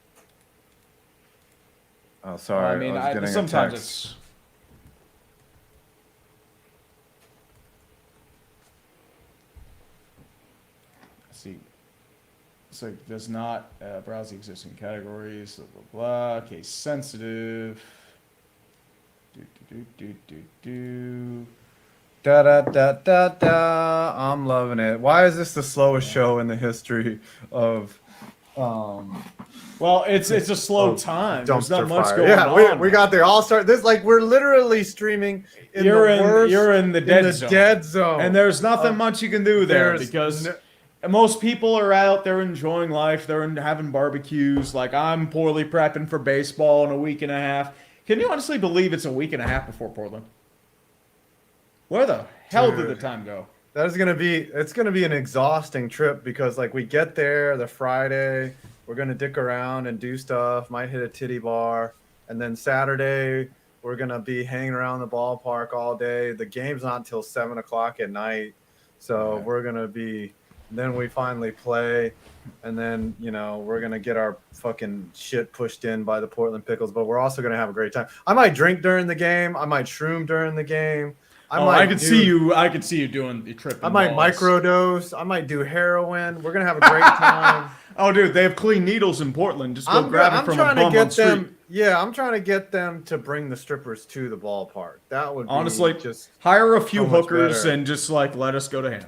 S2: Oh, sorry.
S1: I mean,
S2: was getting a
S1: sometimes
S2: text.
S1: it's. Let's see. It's like does not browse the existing categories. Blah blah blah. Case sensitive. Do.
S2: Da da da da da. I'm loving it. Why is this the slowest show in the history of?
S1: Well, it's a slow time. There's not
S2: Dumpster
S1: much
S2: fire.
S1: going
S2: Yeah,
S1: on.
S2: we got the All-Star. This like we're literally streaming in
S1: You're
S2: the worst,
S1: you're in the dead
S2: in the
S1: zone.
S2: dead zone.
S1: And there's nothing much you can do there
S2: there's
S1: because most people are out there enjoying life. They're having barbecues. Like I'm poorly prepping for baseball in a week and a half. Can you honestly believe it's a week and a half before Portland? Where the hell did the time go?
S2: That is it's gonna be an exhausting trip because like we get there the Friday, we're gonna dick around and do stuff, might hit a titty bar, and then Saturday we're gonna be hanging around the ballpark all day. The game's not until 7 o'clock at night, so we're gonna be. Then we finally play, and then we're gonna get our fucking shit pushed in by the Portland Pickles, but we're also gonna have a great time. I might drink during the game. I might shroom during the game.
S1: I could see you doing the trip.
S2: I might microdose. I might do heroin. We're gonna have a great time.
S1: Oh, dude, they have clean needles in Portland. Just go grab it from a bum on the street.
S2: I'm trying to get them to bring the strippers to the ballpark. That would be
S1: honestly
S2: just
S1: hire a few
S2: so much
S1: hookers
S2: better.
S1: and just like let us go to him.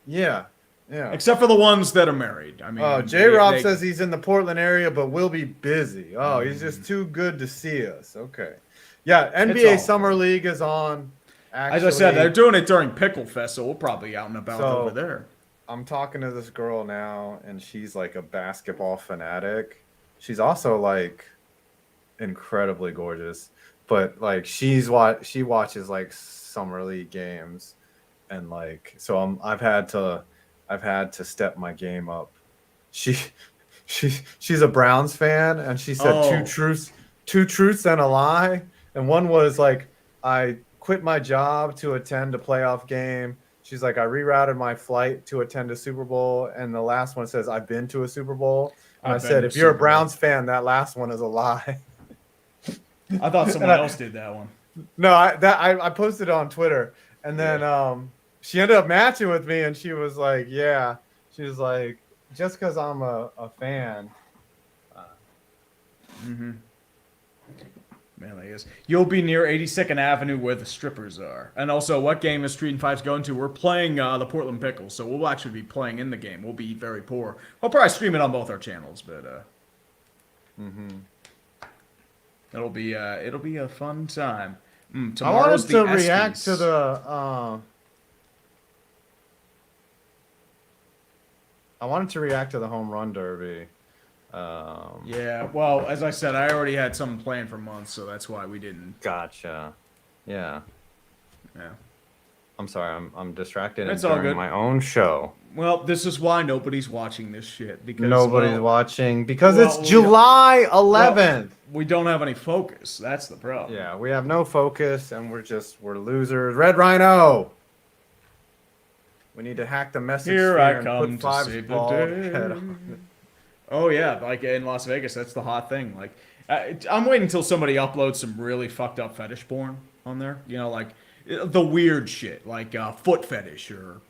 S2: Yeah.
S1: Except for the ones that are married. I mean,
S2: J-Rob says he's in the Portland area, but we'll be busy. Oh, he's just too good to see us. Okay. Yeah, NBA Summer League is on.
S1: As I said, they're doing it during Pickle Fest, so we'll probably be out and about over there.
S2: I'm talking to this girl now, and she's like a basketball fanatic. She's also like incredibly gorgeous, but like she watches like summer league games, and like so I've had to step my game up. She's a Browns fan, and she said two truths and a lie, and one was like I quit my job to attend a playoff game. She's like, I rerouted my flight to attend a Super Bowl. And the last one says, I've been to a Super Bowl. And I said, if you're a Browns fan, that last one is a lie.
S1: I thought someone else did that one.
S2: No, I posted it on Twitter. And then she ended up matching with me. And she was like, yeah. She was like, just because I'm a fan.
S1: Man, I guess you'll be near 82nd Avenue where the strippers are. And also, what game is Street and Five's going to? We're playing the Portland Pickles, so we'll actually be playing in the game. We'll be very poor. We'll probably stream it on both our channels, but it'll be a fun time. Tomorrow's
S2: I wanted to react to the home run derby.
S1: Yeah, well, as I said, I already had something planned for months, so that's why we didn't.
S2: Gotcha. Yeah.
S1: Yeah.
S2: I'm sorry, I'm distracted
S1: That's all
S2: during
S1: good.
S2: my own show.
S1: Well, this is why nobody's watching this shit because
S2: Nobody's watching because it's July 11th.
S1: We don't have any focus. That's the problem.
S2: Yeah, we have no focus and we're losers. Red Rhino. We need to hack the message
S1: Here
S2: sphere
S1: I
S2: and
S1: come
S2: put
S1: to
S2: Five's
S1: save the
S2: bald
S1: day.
S2: head on.
S1: Oh yeah, like in Las Vegas, that's the hot thing. Like, I'm waiting until somebody uploads some really fucked up fetish porn on there. Like the weird shit, like foot fetish or,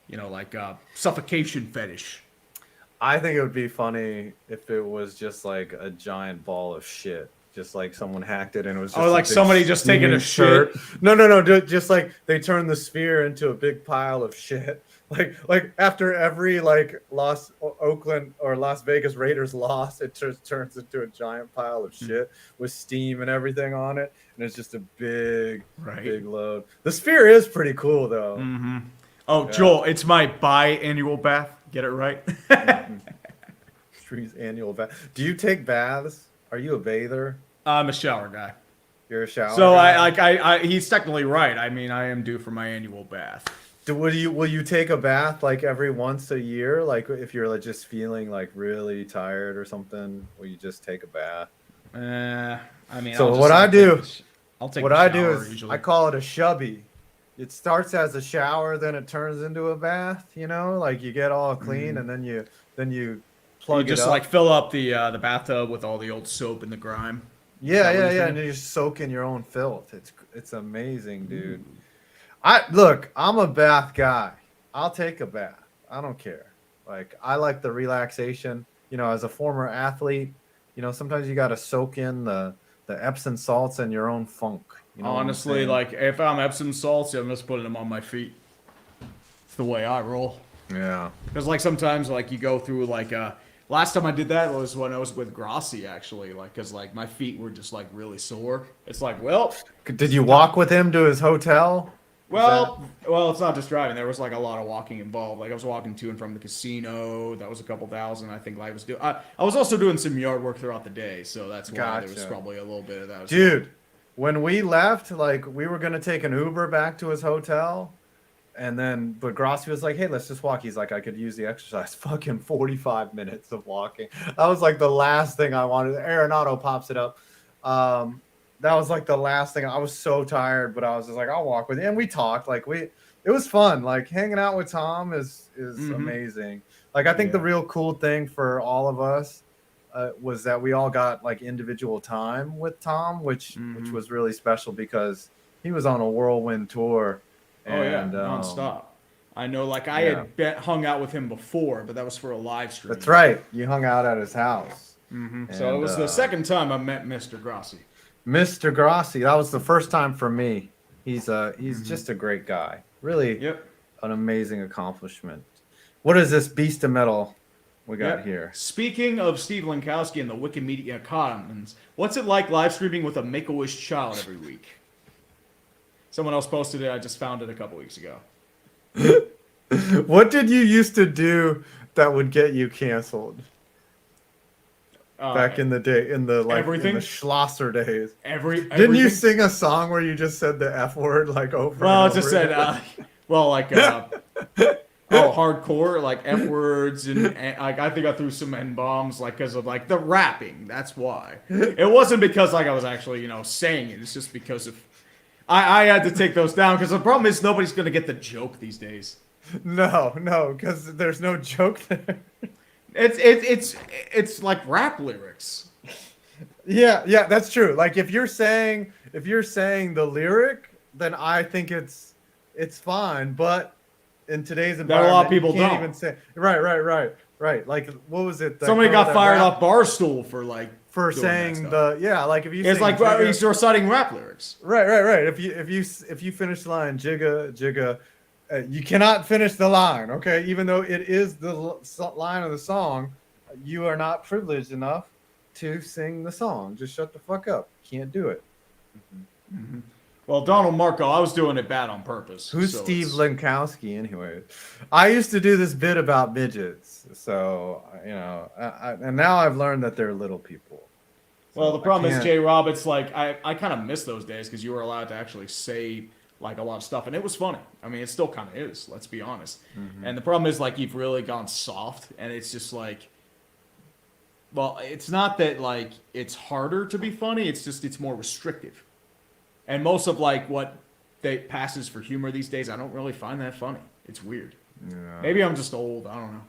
S1: like suffocation fetish.
S2: I think it would be funny if it was just like a giant ball of shit. Just like someone hacked it and it was just
S1: like somebody just taking a shit.
S2: No. Just like they turned the sphere into a big pile of shit. Like after every like Oakland or Las Vegas Raiders loss, it turns into a giant pile of shit with steam and everything on it, and it's just a big load. The sphere is pretty cool though.
S1: Mm-hmm. Oh, yeah. Joel, it's my biannual bath. Get it right.
S2: Street's annual bath. Do you take baths? Are you a bather?
S1: I'm a shower guy.
S2: You're a shower
S1: so
S2: guy?
S1: he's technically right. I mean, I am due for my annual bath.
S2: Will you take a bath like every once a year? Like if you're like just feeling like really tired or something, will you just take a bath?
S1: I mean,
S2: So
S1: I'll just,
S2: what I
S1: I'll
S2: do,
S1: take a sh- I'll take
S2: what
S1: a
S2: I do
S1: shower
S2: is
S1: usually.
S2: I call it a shubby. It starts as a shower, then it turns into a bath. You know, like you get all clean and then you
S1: You
S2: plug it
S1: just
S2: up.
S1: like fill up the bathtub with all the old soap and the grime. Is
S2: Yeah,
S1: that what
S2: yeah,
S1: you're
S2: yeah,
S1: saying?
S2: and then you soak in your own filth. It's amazing, dude. I look, I'm a bath guy. I'll take a bath. I don't care. Like I like the relaxation. You know, as a former athlete, you know, sometimes you got to soak in the Epsom salts and your own funk. You know what I'm
S1: Honestly,
S2: saying?
S1: like if I'm Epsom salts, I'm just putting them on my feet. It's the way I roll.
S2: Yeah.
S1: Because like sometimes like you go through like last time I did that was when I was with Grossi actually, like because like my feet were just like really sore. It's like
S2: Did you walk with him to his hotel? Is that
S1: well, it's not just driving. There was like a lot of walking involved. Like I was walking to and from the casino. That was a couple thousand. I think I was doing. I was also doing some yard work throughout the day, so that's why there was
S2: Gotcha.
S1: probably a little bit of that.
S2: Dude, when we left, like we were gonna take an Uber back to his hotel, and then but Grossi was like, "Hey, let's just walk." He's like, "I could use the exercise." Fucking 45 minutes of walking. That was like the last thing I wanted. Arenado pops it up. That was like the last thing. I was so tired, but I was just like, "I'll walk with you." And we talked. Like it was fun. Like hanging out with Tom is amazing. Like I think the
S1: Yeah.
S2: real cool thing for all of us was that we all got like individual time with Tom, which was really special because he was on a whirlwind tour.
S1: Oh yeah,
S2: And
S1: nonstop. I know, like I
S2: yeah,
S1: had hung out with him before, but that was for a live stream.
S2: that's right. You hung out at his house.
S1: So it
S2: And,
S1: was the second time I met Mr. Grossi.
S2: Mr. Grossi. That was the first time for me. He's just a great guy. Really,
S1: Yep.
S2: an amazing accomplishment. What is this beast of metal we got
S1: Yep.
S2: here?
S1: Speaking of Steve Lankowski and the Wikimedia Commons, what's it like live streaming with a Make-A-Wish child every week? Someone else posted it. I just found it a couple weeks ago.
S2: What did you used to do that would get you canceled back in the day, in the
S1: everything?
S2: in the Schlosser days? Didn't you
S1: Everything?
S2: sing a song where you just said the F word like over
S1: Well,
S2: and
S1: it just
S2: over
S1: said,
S2: again?
S1: hardcore, like F words, and like I think I threw some N bombs, like because of like the rapping. That's why. It wasn't because like I was actually saying it. It's just because of I had to take those down because the problem is nobody's gonna get the joke these days.
S2: No, because there's no joke there.
S1: It's like rap lyrics.
S2: Yeah, that's true. Like if you're saying the lyric, then I think it's fine. But in today's environment,
S1: a lot of people
S2: you can't
S1: don't.
S2: even say right. Like what was it?
S1: Somebody got fired off Barstool for like
S2: for
S1: doing
S2: saying
S1: that stuff.
S2: like if you
S1: It's
S2: sing
S1: like
S2: Jigga,
S1: he's reciting rap lyrics.
S2: right. If you finish the line jigga, you cannot finish the line. Okay, even though it is the line of the song, you are not privileged enough to sing the song. Just shut the fuck up. Can't do it.
S1: Well, Donald Marco, I was doing it bad on purpose.
S2: Who's
S1: so
S2: Steve
S1: it's-
S2: Lankowski anyway? I used to do this bit about midgets, so and now I've learned that they're little people. So
S1: Well, the problem is,
S2: can't-
S1: Jay Rob, it's like I kind of miss those days because you were allowed to actually say like a lot of stuff, and it was funny. I mean, it still kind of is. Let's be honest. And the problem is, like, you've really gone soft, and it's just like, well, it's not that like it's harder to be funny. It's just it's more restrictive, and most of like what they passes for humor these days, I don't really find that funny. It's weird.
S2: Yeah.
S1: Maybe I'm just old. I don't know.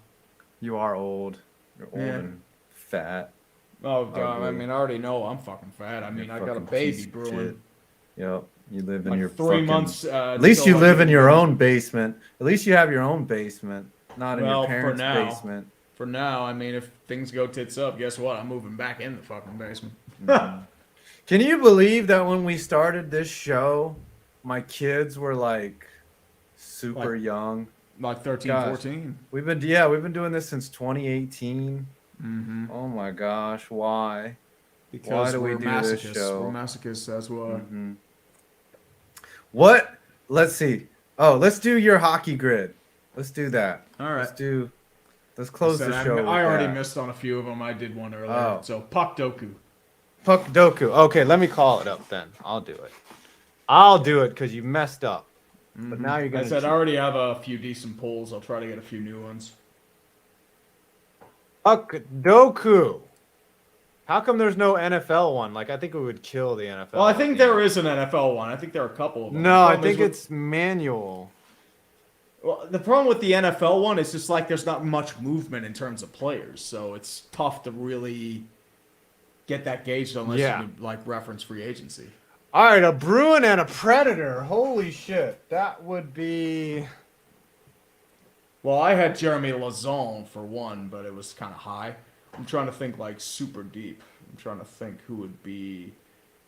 S2: You are old. You're old
S1: Yeah.
S2: and fat.
S1: Oh, God, I
S2: Ugly.
S1: mean, I already know I'm fucking fat. I mean, I got a
S2: Fucking
S1: baby
S2: piece of
S1: brewing.
S2: shit. Yep. You live in
S1: Like
S2: your
S1: 3
S2: fucking-
S1: months.
S2: At least you live in your own basement. At least you have your own basement, not in
S1: Well,
S2: your
S1: for
S2: parents'
S1: now.
S2: basement.
S1: For now, I mean, if things go tits up, guess what? I'm moving back in the fucking basement.
S2: Can you believe that when we started this show, my kids were like super
S1: Like-
S2: young?
S1: Like 13,
S2: Gosh.
S1: 14.
S2: We've been doing this since 2018.
S1: Mm-hmm.
S2: Oh my gosh, why?
S1: Because
S2: do we
S1: we're
S2: do this
S1: masochists.
S2: show?
S1: We're masochists, that's why.
S2: Mhm. What? Let's see. Oh, let's do your hockey grid. Let's do that.
S1: All right.
S2: Let's close
S1: Said
S2: the show. with
S1: I already
S2: that.
S1: missed on a few of them. I did one earlier.
S2: Oh.
S1: So, Puck Doku.
S2: Puck Doku. Okay, let me call it up then. I'll do it because you messed up.
S3: But now you're
S1: I
S3: gonna.
S1: said I already have a few decent polls. I'll try to get a few new ones.
S3: Doku. How come there's no NFL one? Like, I think it would kill the NFL.
S1: Well, I think there is an NFL one. I think there are a couple of them.
S3: No,
S1: The
S3: I
S1: problem is
S3: think it's manual.
S1: well, the problem with the NFL one is just like there's not much movement in terms of players, so it's tough to really get that gauged unless
S3: Yeah.
S1: you like reference free agency.
S3: All right, a Bruin and a Predator. Holy shit. That would be.
S1: Well, I had Jeremy Lazon for one, but it was kind of high. I'm trying to think like super deep. I'm trying to think who would be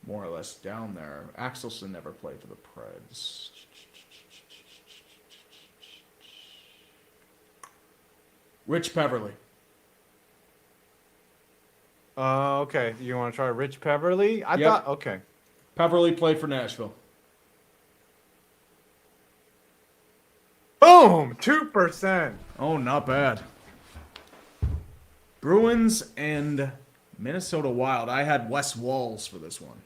S1: more or less down there. Axelson never played for the Preds. Rich Peverly.
S3: Okay. You want to try Rich Peverly? I
S1: Yep.
S3: thought. Okay.
S1: Peverly played for Nashville.
S3: Boom! 2%.
S1: Oh, not bad. Bruins and Minnesota Wild. I had Wes Walls for this one.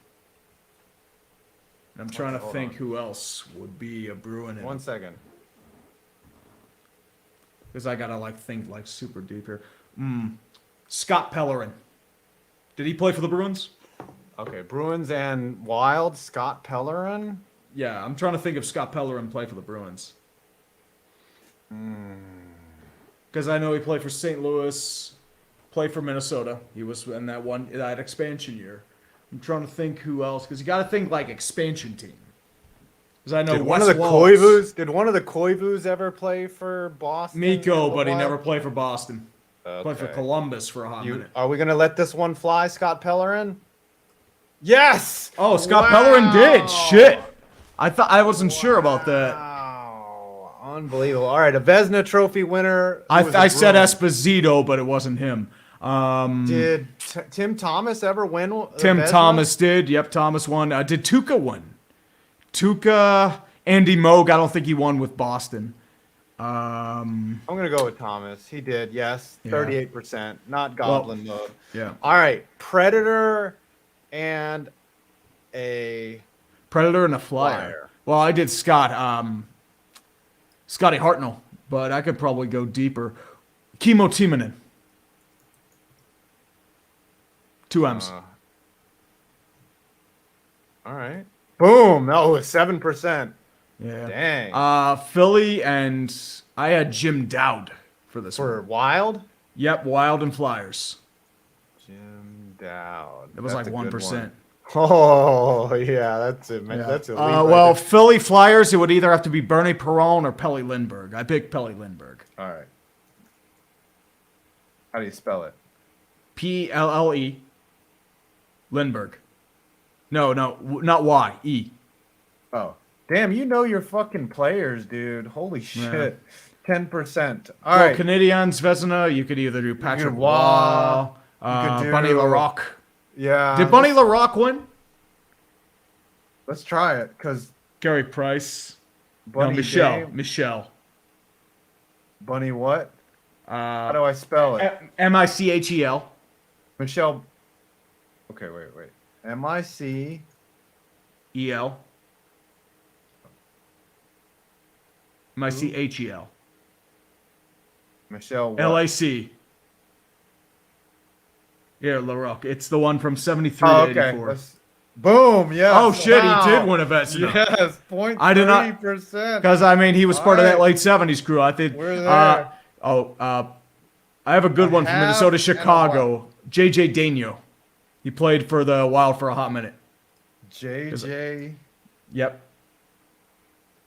S1: I'm trying to
S3: Hold
S1: think
S3: on.
S1: who else would be a Bruin.
S3: 1 second.
S1: Because I gotta like think like super deep here. Scott Pellerin. Did he play for the Bruins?
S3: Okay. Bruins and Wild. Scott Pellerin.
S1: Yeah, I'm trying to think if Scott Pellerin played for the Bruins. Because I know he played for St. Louis, played for Minnesota. He was in that expansion year. I'm trying to think who else, because you got to think like expansion team. Because I know
S3: Did one of
S1: Wes
S3: the
S1: Walls-
S3: Koivus ever play for Boston?
S1: Miko,
S3: in a
S1: but he
S3: while?
S1: never played for Boston. Played for
S3: Okay.
S1: Columbus for a hot minute.
S3: Are we gonna let this one fly, Scott Pellerin? Yes.
S1: Oh, Scott
S3: Wow.
S1: Pellerin did. Shit. I wasn't sure about that.
S3: Wow. Unbelievable. All right, a Vezina Trophy winner. who was a
S1: I said
S3: Bruin.
S1: Esposito, but it wasn't him.
S3: Did Tim Thomas ever win?
S1: Tim
S3: Vezina?
S1: Thomas did. Yep, Thomas won. Did Tuca win? Tuca, Andy Moog. I don't think he won with Boston.
S3: I'm gonna go with Thomas. He did. Yes,
S1: Yeah.
S3: 38%. Not Goblin mode.
S1: Yeah.
S3: All right, Predator and a
S1: Predator and a flyer.
S3: Flyer.
S1: Well, I did Scotty Hartnell, but I could probably go deeper. Kimmo Timonen. 2 M's.
S3: All right. Boom. Oh, 7%.
S1: Yeah.
S3: Dang.
S1: Philly and I had Jim Dowd for this
S3: For
S1: one.
S3: Wild?
S1: Yep, Wild and Flyers.
S3: Jim Dowd.
S1: It was
S3: That's
S1: like
S3: a good
S1: 1%.
S3: one. Oh, yeah, that's it, man.
S1: Yeah.
S3: That's elite.
S1: Well,
S3: right
S1: Philly Flyers, it would either have to be Bernie Perron or Pelly Lindbergh. I picked Pelly Lindbergh.
S3: there. All right. How do you spell it?
S1: P-L-L-E. Lindbergh. No, not Y. E.
S3: Oh. Damn, you know your fucking players, dude. Holy shit. 10%. All right.
S1: Canadiens, Vezina, you could either do Patrick
S3: do
S1: Waugh,
S3: You could do-
S1: Bunny LaRock.
S3: Yeah.
S1: Did Bunny LaRock win?
S3: Let's try it, because
S1: Gary Price.
S3: Bunny
S1: No, Michelle.
S3: Dame-
S1: Michelle.
S3: Bunny what? How
S1: Uh,
S3: do I spell it?
S1: M-I-C-H-E-L.
S3: Michelle. Okay, wait. M-I-C.
S1: E-L. M-I-C-H-E-L.
S3: Michelle what?
S1: L-A-C. Yeah, LaRock. It's the one from 73
S3: Oh,
S1: to
S3: okay.
S1: 84.
S3: Boom, yes.
S1: Oh, shit,
S3: Wow.
S1: he did win a Vezina.
S3: Yes, 0.3%.
S1: I did not- Because, I mean, he was part of that
S3: Alright.
S1: late 70s crew. I think.
S3: We're there.
S1: I have a good one from
S3: half
S1: Minnesota,
S3: and a
S1: Chicago. JJ Daigneault. He played for the Wild for a hot minute.
S3: JJ
S1: Yep.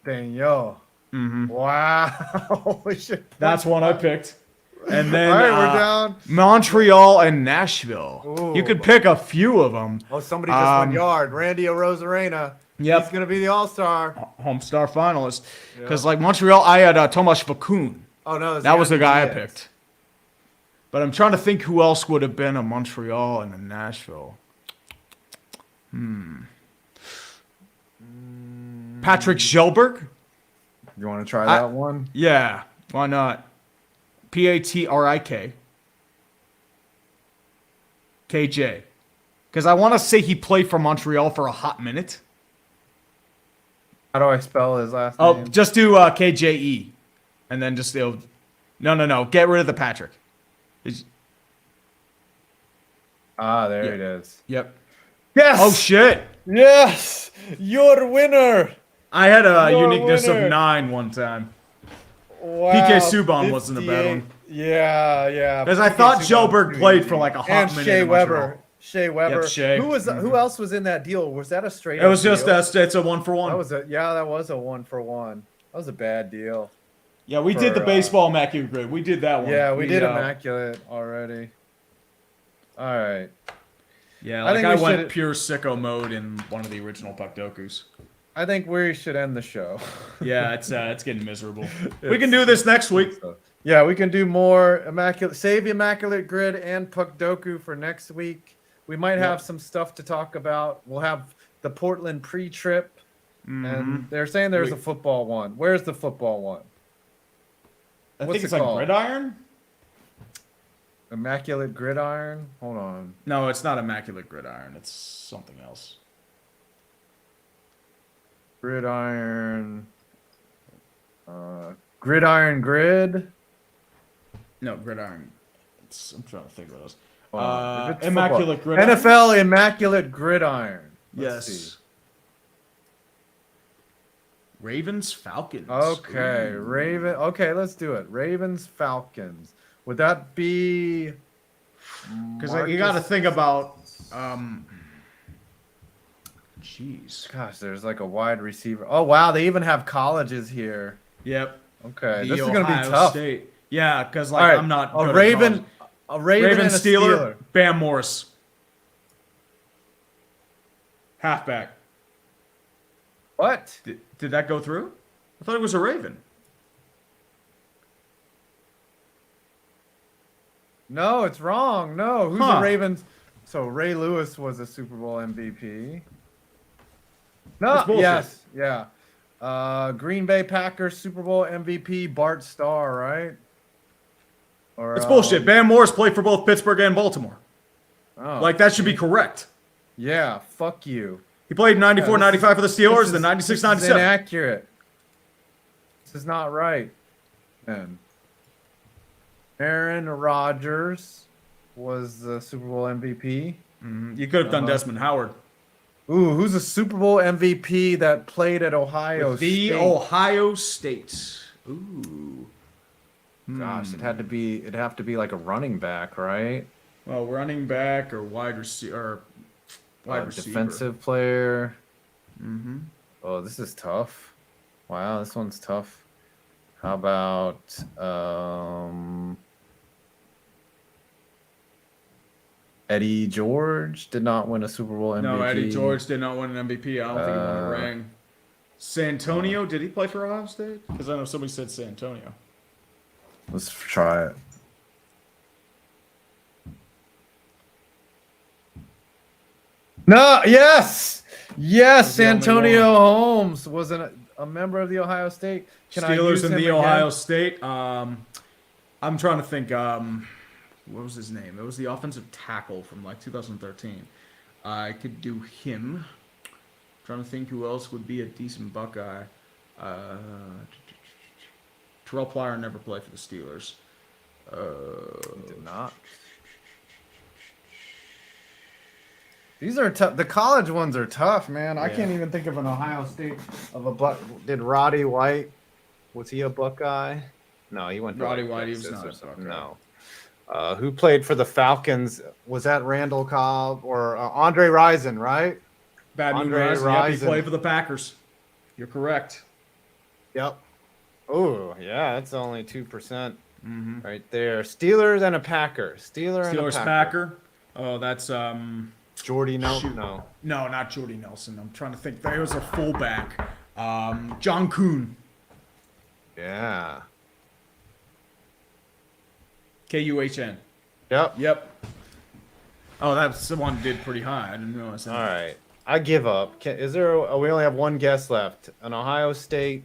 S3: Daniel.
S1: Mm-hmm.
S3: Wow. Holy shit.
S1: That's one I picked. And then
S3: All right, we're down.
S1: Montreal and Nashville.
S3: Ooh.
S1: You could pick a few of them.
S3: Oh, somebody just went yard. Randy Arozarena.
S1: Yep.
S3: He's going to be the All-Star.
S1: Homestar finalist. Because, like, Montreal, I had Tomas Vakun.
S3: Oh, no.
S1: That was the guy I
S3: Diaz.
S1: picked. But I'm trying to think who else would have been a Montreal and a Nashville. Patrick Schellberg?
S3: You want to try that one?
S1: Yeah, why not? Patrik. KJ. Because I want to say he played for Montreal for a hot minute.
S2: How do I spell his last
S1: Oh,
S2: name?
S1: just do KJE, and then just no. Get rid of the Patrick.
S2: There
S1: Yeah.
S2: it is.
S1: Yep.
S2: Yes.
S1: Oh shit!
S2: Yes, your winner.
S1: I had a
S2: You're a
S1: uniqueness
S2: winner.
S1: of 9 one time.
S2: Wow.
S1: PK Subban wasn't a bad
S2: 58.
S1: one.
S2: Yeah.
S1: Because I
S2: PK
S1: thought
S2: Subban's
S1: Joberg
S2: too
S1: played
S2: easy.
S1: for like a hot
S2: and
S1: minute
S2: Shea
S1: in
S2: Weber.
S1: Montreal.
S2: Shea Weber.
S1: Shea.
S2: Who else was in that deal? Was that a straight?
S1: It was
S2: up
S1: just
S2: deal?
S1: it's a 1-for-1.
S2: That was a 1-for-1. That was a bad deal.
S1: Yeah, we did the
S2: for,
S1: baseball Immaculate grid. We did that one.
S2: Yeah, we did Immaculate already. All right.
S1: Yeah,
S2: I
S1: like
S2: think
S1: I
S2: we
S1: went
S2: should-
S1: pure sicko mode in one of the original Puck Dokus.
S2: I think we should end the show.
S1: Yeah, it's getting miserable. We can do this next week.
S2: Yeah, we can do more Immaculate. Save Immaculate Grid and Puck Doku for next week. We might have some stuff to talk about. We'll have the Portland pre-trip, and they're saying there's a football one. Where's the football one?
S1: I
S2: What's
S1: think it's
S2: it
S1: like
S2: called?
S1: Gridiron?
S2: Immaculate Gridiron. Hold on.
S1: No, it's not Immaculate Gridiron. It's something else.
S2: Gridiron. Gridiron Grid.
S1: No, Gridiron. I'm trying to think of those.
S2: Hold on. If it's
S1: Immaculate
S2: football.
S1: Gridiron.
S2: NFL Immaculate Gridiron. Let's
S1: Yes.
S2: see.
S1: Ravens Falcons.
S2: Okay,
S1: Ooh.
S2: Okay, let's do it. Ravens Falcons. Would that be?
S1: Because you got to think about. Jeez.
S2: Gosh, there's like a wide receiver. Oh wow, they even have colleges here.
S1: Yep.
S2: Okay,
S1: The
S2: this is gonna
S1: Ohio
S2: be tough.
S1: State. Yeah, because like
S2: All right,
S1: I'm not.
S2: a
S1: good at
S2: Raven,
S1: college.
S2: a Raven,
S1: Raven
S2: and a
S1: Steeler.
S2: Steeler.
S1: Bam Morris. Halfback.
S2: What?
S1: Did that go through? I thought it was a Raven.
S2: No, it's wrong. No, who's
S1: Huh.
S2: the Ravens? So Ray Lewis was a Super Bowl MVP. No,
S1: That's bullshit.
S2: yes, yeah. Green Bay Packers Super Bowl MVP Bart Starr, right? Or
S1: It's bullshit. Bam Morris played for both Pittsburgh and Baltimore.
S2: Oh,
S1: Like, that should be correct.
S2: yeah. Fuck you.
S1: He played 94,
S2: Yeah,
S1: 95 for the Steelers,
S2: This is-
S1: then 96,
S2: this is
S1: 97.
S2: inaccurate. This is not right. And Aaron Rodgers was the Super Bowl MVP.
S1: You could have done
S2: Uh-huh.
S1: Desmond Howard.
S2: Ooh, who's a Super Bowl MVP that played at Ohio
S1: The
S2: State?
S1: Ohio State. Ooh.
S2: Gosh, it'd have to be like a running back, right?
S1: Well, running back or wide receiver. Wide receiver.
S2: Defensive player. Oh, this is tough. Wow, this one's tough. How about Eddie George did not win a Super Bowl MVP.
S1: No, Eddie George did not win an MVP. I don't think he won a ring. Santonio, did he play for Ohio State? Because I know somebody said Santonio.
S2: Let's try it. No, yes,
S1: Was the only
S2: Santonio Holmes was a member of the Ohio State. Can I use
S1: Steelers in
S2: him
S1: the
S2: again?
S1: Ohio State. I'm trying to think. What was his name? It was the offensive tackle from like 2013. I could do him. Trying to think who else would be a decent Buckeye. Terrell Pryor never played for the Steelers.
S2: He did not. These are tough. The college ones are tough, man. I
S1: Yeah.
S2: can't even think of an Ohio State of a Buck. Did Roddy White? Was he a Buckeye? No, he went to
S1: Roddy
S2: like
S1: White, he was
S2: Texas
S1: not
S2: or
S1: a
S2: something.
S1: Buckeye.
S2: No. Who played for the Falcons? Was that Randall Cobb or Andre Rison? Right?
S1: Bad Moon
S2: Andre
S1: Rising. Yep, he
S2: Rison.
S1: played for the Packers. You're correct.
S2: Yep. Oh, yeah. That's only 2% right there. Steelers and a Packer.
S1: Steelers Packer. Oh, that's
S2: Jordy Nelson. No.
S1: No, not Jordy Nelson. I'm trying to think. There was a fullback. John Kuhn.
S2: Yeah.
S1: Kuhn.
S2: Yep.
S1: Yep. Oh, that's the one did pretty high. I didn't realize that.
S2: All right. I give up. Is there? We only have one guess left. An Ohio State,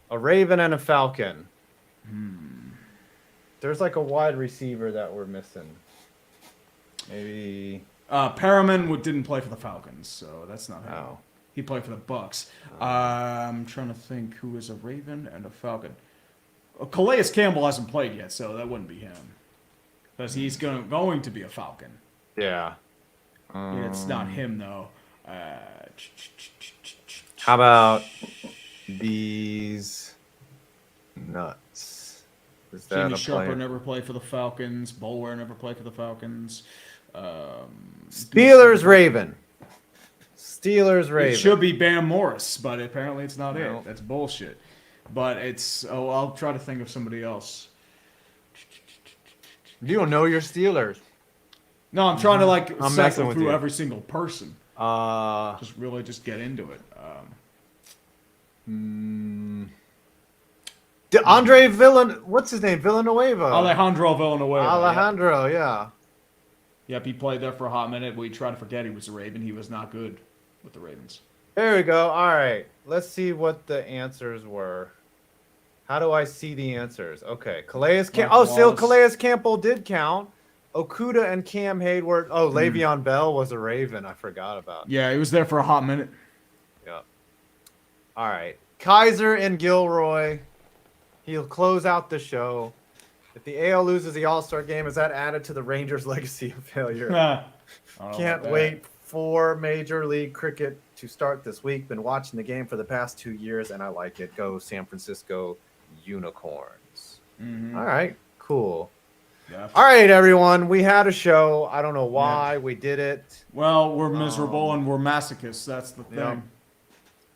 S2: a Raven, and a Falcon. There's like a wide receiver that we're missing. Maybe.
S1: Perriman didn't play for the Falcons, so that's not him.
S2: Oh.
S1: He played for the Bucks. I'm trying to think who is a Raven and a Falcon. Calais Campbell hasn't played yet, so that wouldn't be him. Because he's going to be a Falcon.
S3: Yeah.
S1: It's not him, though.
S3: How about these nuts? Is that
S1: Jimmy
S3: a
S1: Sharper
S3: player?
S1: never played for the Falcons. Bulwer never played for the Falcons.
S3: Steelers Raven. Steelers Raven.
S1: It should be Bam Morris, but apparently it's not
S3: No.
S1: it. That's bullshit. But it's I'll try to think of somebody else.
S3: You don't know your Steelers.
S1: No, I'm trying to
S3: I'm messing
S1: cycle
S3: with
S1: through
S3: you.
S1: every single person. Just get into it.
S3: Andre what's his name? Villanueva.
S1: Alejandro Villanueva.
S3: Alejandro, yeah.
S1: Yep, he played there for a hot minute. We try to forget he was a Raven. He was not good with the Ravens.
S3: There we go. All right. Let's see what the answers were. How do I see the answers? Okay. Still Calais Campbell did count. Okuda and Cam Hayward. Oh, Le'Veon Bell was a Raven. I forgot about.
S1: Yeah, he was there for a hot minute.
S3: Yep. All right. Kaiser and Gilroy. He'll close out the show. If the AL loses the All-Star game, is that added to the Rangers' legacy of failure?
S1: I don't know
S3: Can't
S1: about that.
S3: wait for Major League Cricket to start this week. Been watching the game for the past 2 years, and I like it. Go San Francisco Unicorns.
S1: Mhm.
S3: All right, cool.
S1: Yeah.
S3: All right, everyone. We had a show. I don't know why we did it.
S1: Well, we're miserable and we're masochists. That's the thing.
S3: Yeah.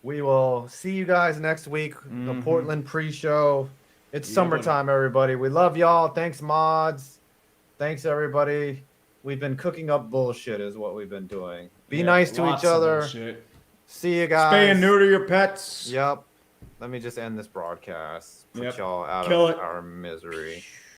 S3: We will see you guys next week. The Portland pre-show. It's
S1: Yeah,
S3: summertime, everybody. We love y'all. Thanks, mods. Thanks, everybody. We've been cooking up bullshit is what we've been doing. Be
S1: Yeah,
S3: nice to
S1: lots
S3: each
S1: of
S3: other.
S1: bullshit.
S3: See you guys.
S1: Spay and neuter your pets.
S3: Yep. Let me just end this broadcast. Put
S1: Yep.
S3: y'all out
S1: Kill
S3: of
S1: it.
S3: our misery.